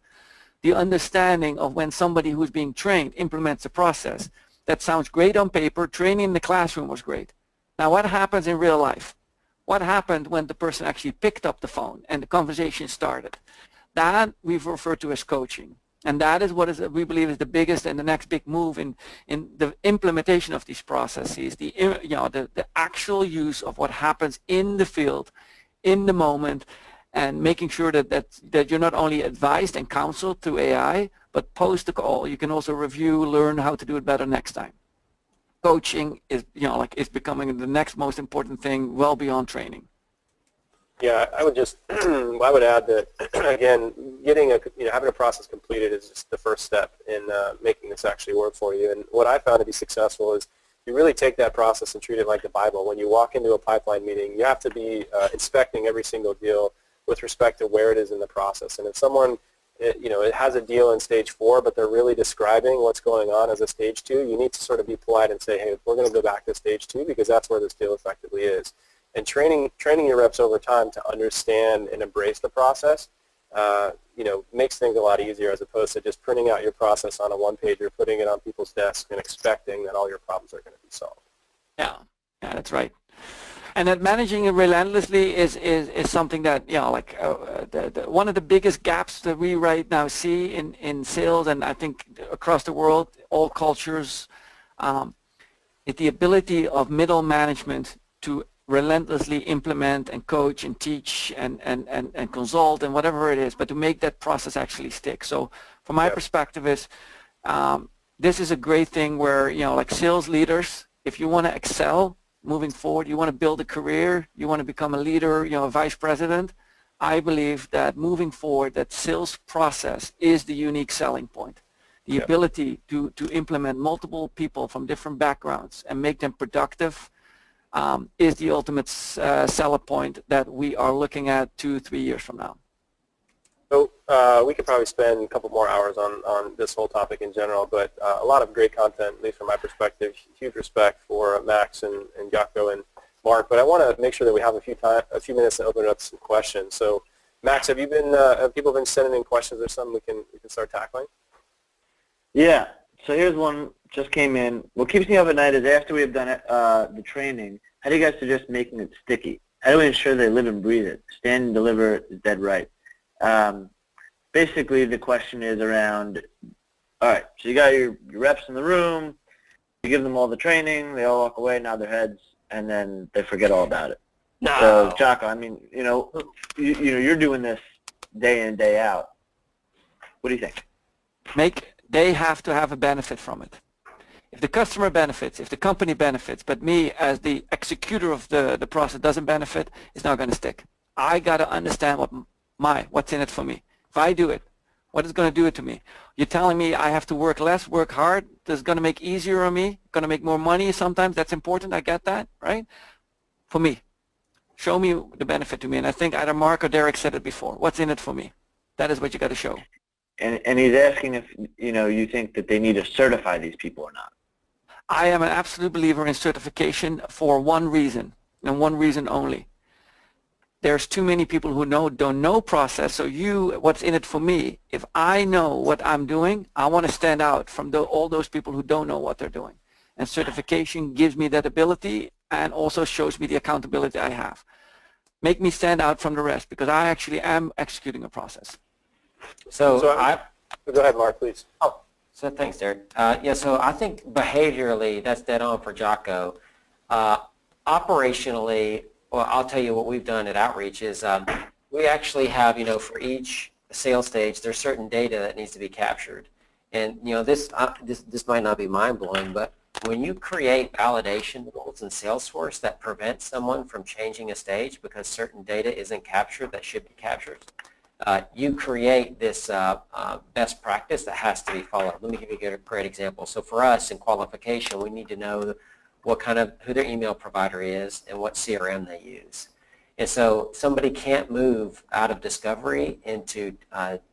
Speaker 2: The understanding of when somebody who's being trained implements a process. That sounds great on paper. Training in the classroom was great. Now what happens in real life? What happened when the person actually picked up the phone and the conversation started? That we've referred to as coaching. And that is what we believe is the biggest and the next big move in the implementation of these processes, the actual use of what happens in the field, in the moment, and making sure that you're not only advised and counseled through AI, but post the call, you can also review, learn how to do it better next time. Coaching is becoming the next most important thing, well beyond training.
Speaker 3: Yeah, I would add that again, having a process completed is just the first step in making this actually work for you. And what I found to be successful is you really take that process and treat it like the Bible. When you walk into a pipeline meeting, you have to be inspecting every single deal with respect to where it is in the process. And if someone it has a deal in stage 4, but they're really describing what's going on as a stage 2, you need to sort of be polite and say, hey, we're going to go back to stage 2 because that's where this deal effectively is. And training your reps over time to understand and embrace the process, makes things a lot easier as opposed to just printing out your process on a one-pager, putting it on people's desks, and expecting that all your problems are going to be solved.
Speaker 2: Yeah, that's right. And that managing it relentlessly is something that, one of the biggest gaps that we right now see in sales, and I think across the world, all cultures, is the ability of middle management to relentlessly implement and coach and teach and consult and whatever it is, but to make that process actually stick. So from my perspective is, this is a great thing where, sales leaders, if you want to excel, moving forward, you want to build a career, you want to become a leader, a vice president, I believe that moving forward, that sales process is the unique selling point. The ability to implement multiple people from different backgrounds and make them productive is the ultimate seller point that we are looking at 2-3 years from now.
Speaker 3: So we could probably spend a couple more hours on this whole topic in general, but a lot of great content, at least from my perspective. Huge respect for Max and Jacco and Mark, but I want to make sure that we have a few minutes to open it up to some questions. So Max, have people been sending in questions or something we can start tackling?
Speaker 1: Yeah. So here's one just came in. What keeps me up at night is after we have done the training, how do you guys suggest making it sticky? How do we ensure they live and breathe it? Stand and deliver is dead right. Basically, the question is around, all right, so you got your reps in the room, you give them all the training, they all walk away, nod their heads, and then they forget all about it.
Speaker 4: No.
Speaker 1: So, Jacco, I mean, you're doing this day in, day out. What do you think?
Speaker 2: They have to have a benefit from it. If the customer benefits, if the company benefits, but me as the executor of the process doesn't benefit, it's not going to stick. I got to understand what's in it for me. If I do it, what is going to do it to me? You're telling me I have to work less, work hard. This is going to make easier on me, going to make more money sometimes. That's important. I get that, right? For me, show me the benefit to me. And I think either Mark or Derek said it before. What's in it for me? That is what you got to show.
Speaker 1: And he's asking if, you think that they need to certify these people or not.
Speaker 2: I am an absolute believer in certification for one reason, and one reason only. There's too many people who don't know process, so what's in it for me? If I know what I'm doing, I want to stand out from all those people who don't know what they're doing. And certification gives me that ability and also shows me the accountability I have. Make me stand out from the rest because I actually am executing a process.
Speaker 3: So go ahead, Mark, please.
Speaker 4: Oh, so thanks, Derek. So I think behaviorally, that's dead on for Jacco. Operationally, well, I'll tell you what we've done at Outreach is we actually have, for each sales stage, there's certain data that needs to be captured. And, this might not be mind-blowing, but when you create validation rules in Salesforce that prevent someone from changing a stage because certain data isn't captured that should be captured, you create this best practice that has to be followed. Let me give you a great example. So for us in qualification, we need to know who their email provider is and what CRM they use. And so somebody can't move out of discovery into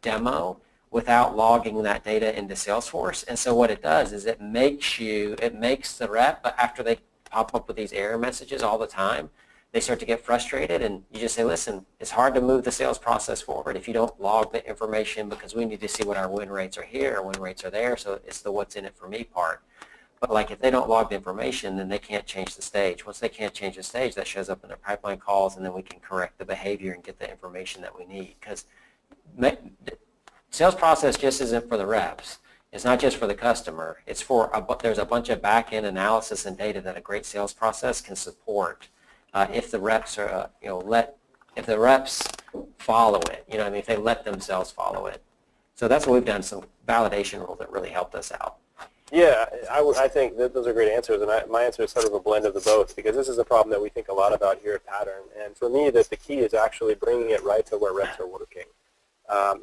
Speaker 4: demo without logging that data into Salesforce. And so what it does is it makes the rep, but after they pop up with these error messages all the time, they start to get frustrated, and you just say, listen, it's hard to move the sales process forward if you don't log the information because we need to see what our win rates are here, our win rates are there, so it's the what's in it for me part. But like if they don't log the information, then they can't change the stage. Once they can't change the stage, that shows up in their pipeline calls, and then we can correct the behavior and get the information that we need. Because sales process just isn't for the reps. It's not just for the customer. It's there's a bunch of back-end analysis and data that a great sales process can support. If the reps are, if the reps follow it, if they let themselves follow it. So that's what we've done, some validation rules that really helped us out.
Speaker 3: Yeah, I think that those are great answers, and my answer is sort of a blend of the both, because this is a problem that we think a lot about here at Pattern. And for me, the key is actually bringing it right to where reps are working.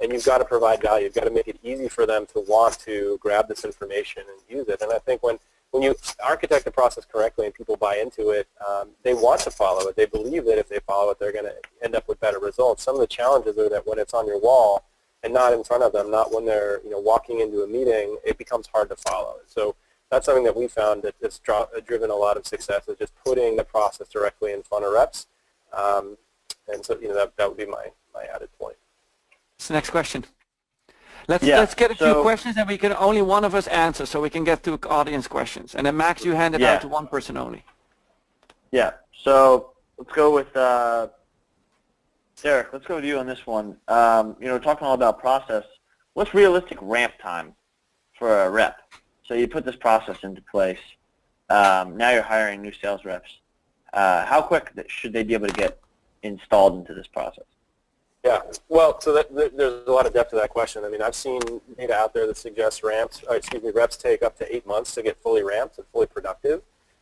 Speaker 3: And you've got to provide value. You've got to make it easy for them to want to grab this information and use it. And I think when you architect the process correctly and people buy into it, they want to follow it. They believe that if they follow it, they're going to end up with better results. Some of the challenges are that when it's on your wall and not in front of them, not when they're walking into a meeting, it becomes hard to follow. So that's something that we found that has driven a lot of success, is just putting the process directly in front of reps. And so that would be my added point.
Speaker 2: What's the next question? Let's get a few questions, and we can only one of us answer, so we can get to audience questions. And then Max, you hand it out to one person only.
Speaker 1: Yeah. So let's go with Derek. Let's go with you on this one. We're talking all about process. What's realistic ramp time for a rep? So you put this process into place. Now you're hiring new sales reps. How quick should they be able to get installed into this process?
Speaker 3: Yeah, well, so there's a lot of depth to that question. I mean, I've seen data out there that suggests reps take up to 8 months to get fully ramped and fully productive.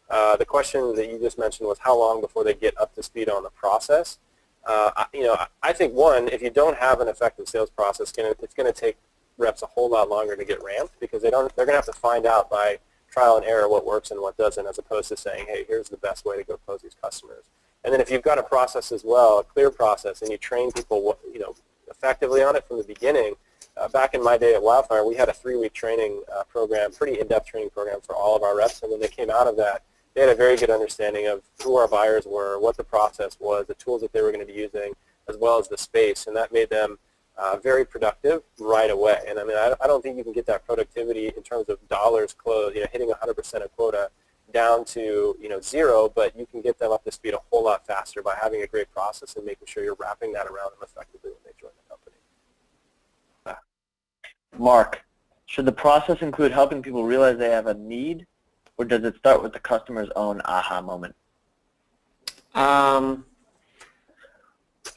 Speaker 3: The question that you just mentioned was how long before they get up to speed on the process. I think, one, if you don't have an effective sales process, it's going to take reps a whole lot longer to get ramped, because they're going to have to find out by trial and error what works and what doesn't, as opposed to saying, hey, here's the best way to go close these customers. And then if you've got a process as well, a clear process, and you train people effectively on it from the beginning, back in my day at Wildfire, we had a 3-week training program, pretty in-depth training program for all of our reps, and when they came out of that, they had a very good understanding of who our buyers were, what the process was, the tools that they were going to be using, as well as the space, and that made them very productive right away. And I mean, I don't think you can get that productivity in terms of dollars closed, hitting 100% of quota down to 0, but you can get them up to speed a whole lot faster by having a great process and making sure you're wrapping that around them effectively when they join the company.
Speaker 1: Mark, should the process include helping people realize they have a need, or does it start with the customer's own aha moment?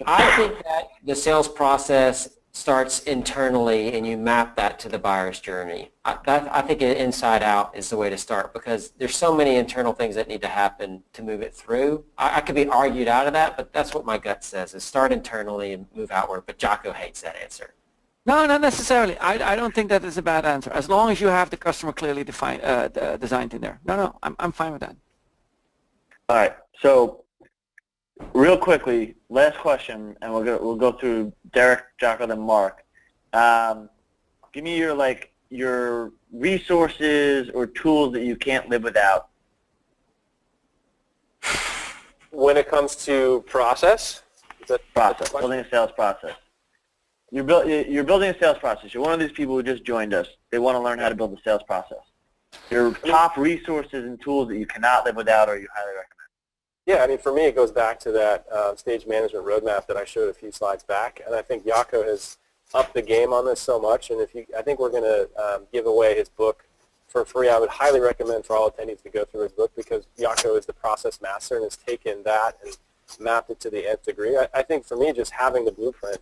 Speaker 4: I think that the sales process starts internally and you map that to the buyer's journey. I think inside out is the way to start because there's so many internal things that need to happen to move it through. I could be argued out of that, but that's what my gut says is start internally and move outward, but Jacco hates that answer.
Speaker 2: No, not necessarily. I don't think that is a bad answer. As long as you have the customer clearly defined, designed in there. No, I'm fine with that.
Speaker 1: All right. So real quickly, last question, and we'll go through Derek, Jacco, then Mark. Give me your resources or tools that you can't live without.
Speaker 3: When it comes to process,
Speaker 1: building a sales process. You're building a sales process. You're one of these people who just joined us. They want to learn how to build a sales process. Your top resources and tools that you cannot live without or you highly recommend.
Speaker 3: Yeah, I mean, for me, it goes back to that stage management roadmap that I showed a few slides back, and I think Jacco has upped the game on this so much, and I think we're going to give away his book for free. I would highly recommend for all attendees to go through his book because Jacco is the process master and has taken that and mapped it to the nth degree. I think for me, just having the blueprint,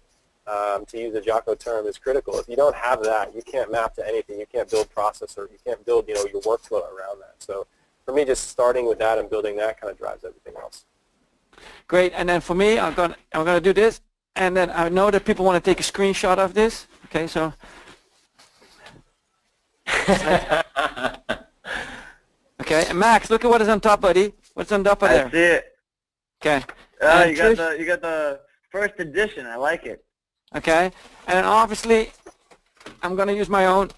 Speaker 3: to use a Jacco term, is critical. If you don't have that, you can't map to anything. You can't build process or you can't build, your workflow around that. So for me, just starting with that and building that kind of drives everything else.
Speaker 2: Great. And then for me, I'm gonna do this, and then I know that people want to take a screenshot of this. Okay, so. Okay, and Max, look at what is on top, buddy. What's on top of there?
Speaker 1: That's it.
Speaker 2: Okay.
Speaker 1: You got the first edition. I like it.
Speaker 2: Okay, and obviously, I'm going to use my own.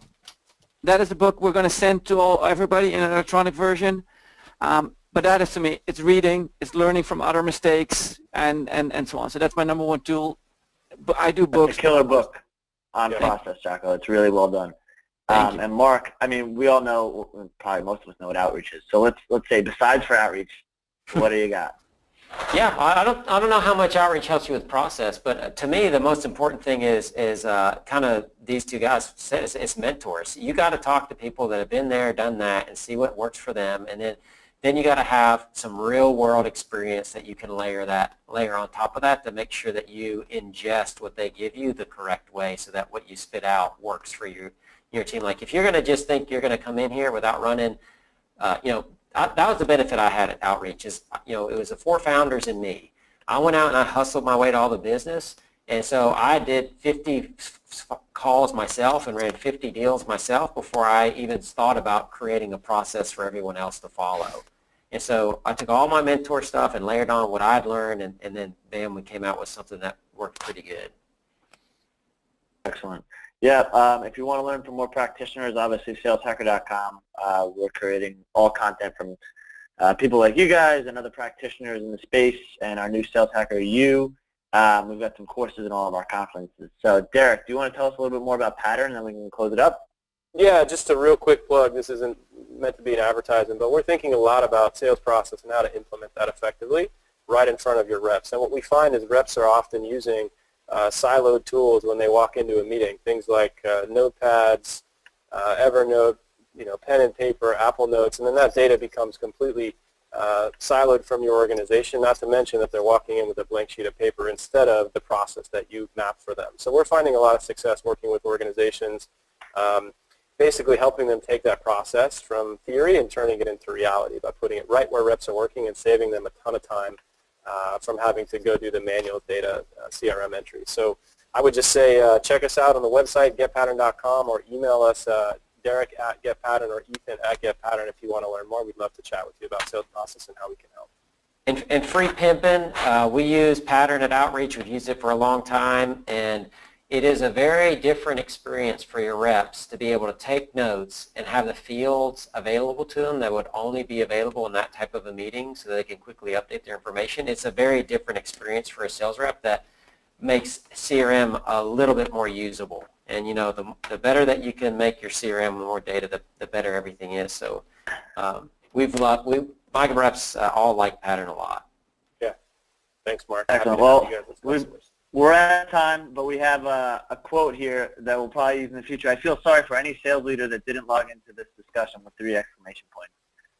Speaker 2: That is the book we're going to send to everybody in an electronic version. But that is, to me, it's reading, it's learning from other mistakes, and so on. So that's my number one tool. But I do books.
Speaker 1: It's a killer book on process, Jacco. It's really well done. And Mark, I mean, we all know, probably most of us know what Outreach is. So let's say, besides for Outreach, what do you got?
Speaker 4: Yeah, I don't know how much Outreach helps you with process, but to me the most important thing is kind of these two guys said, it's mentors. You got to talk to people that have been there, done that, and see what works for them, and then you got to have some real world experience that you can layer on top of that to make sure that you ingest what they give you the correct way, so that what you spit out works for your team. Like if you're going to just think you're going to come in here without running, that was the benefit I had at Outreach is, it was the 4 founders and me. I went out and I hustled my way to all the business, and so I did 50 calls myself and ran 50 deals myself before I even thought about creating a process for everyone else to follow. And so I took all my mentor stuff and layered on what I'd learned, and then bam, we came out with something that worked pretty good.
Speaker 1: Excellent. Yeah, if you want to learn from more practitioners, obviously saleshacker.com. We're creating all content from people like you guys and other practitioners in the space, and our new Sales Hacker U. We've got some courses in all of our conferences. So Derek, do you want to tell us a little bit more about Pattern, and then we can close it up?
Speaker 3: Yeah, just a real quick plug. This isn't meant to be an advertisement, but we're thinking a lot about sales process and how to implement that effectively right in front of your reps. And what we find is reps are often using siloed tools when they walk into a meeting, things like notepads, Evernote, pen and paper, Apple Notes, and then that data becomes completely siloed from your organization, not to mention that they're walking in with a blank sheet of paper instead of the process that you map for them. So we're finding a lot of success working with organizations, basically helping them take that process from theory and turning it into reality by putting it right where reps are working and saving them a ton of time from having to go do the manual data CRM entry. So I would just say check us out on the website, getpattern.com, or email us, Derek at getpattern or Ethan at getpattern if you want to learn more. We'd love to chat with you about sales process and how we can help.
Speaker 4: And free pimping, we use Pattern at Outreach. We've used it for a long time, and it is a very different experience for your reps to be able to take notes and have the fields available to them that would only be available in that type of a meeting so that they can quickly update their information. It's a very different experience for a sales rep that makes CRM a little bit more usable. And the better that you can make your CRM with more data, the better everything is. So my reps all like Pattern a lot.
Speaker 3: Yeah. Thanks, Mark.
Speaker 1: Excellent. Well, we're out of time, but we have a quote here that we'll probably use in the future. I feel sorry for any sales leader that didn't log into this discussion with 3 exclamation points.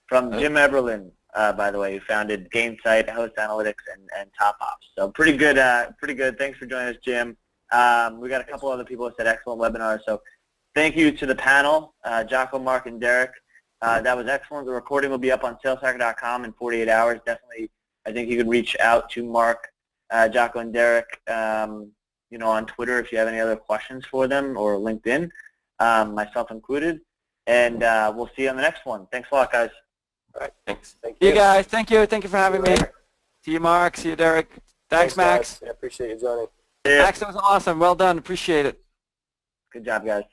Speaker 1: From Jim Eberlin, by the way, who founded Gainsight, Host Analytics, and TopOps. So pretty good, pretty good. Thanks for joining us, Jim. We got a couple other people who said excellent webinar. So thank you to the panel, Jacco, Mark, and Derek. That was excellent. The recording will be up on saleshacker.com in 48 hours. Definitely, I think you could reach out to Mark, Jacco, and Derek, you know, on Twitter if you have any other questions for them, or LinkedIn, myself included. And we'll see you on the next one. Thanks a lot, guys.
Speaker 3: All right.
Speaker 4: Thanks.
Speaker 3: Thank
Speaker 2: See
Speaker 3: you.
Speaker 2: you guys. Thank you. Thank you for having me. See you, Mark. See you, Derek. Thanks, Max.
Speaker 3: Guys. I appreciate you joining.
Speaker 1: Yeah.
Speaker 2: Max, that was awesome. Well done. Appreciate it.
Speaker 1: Good job, guys.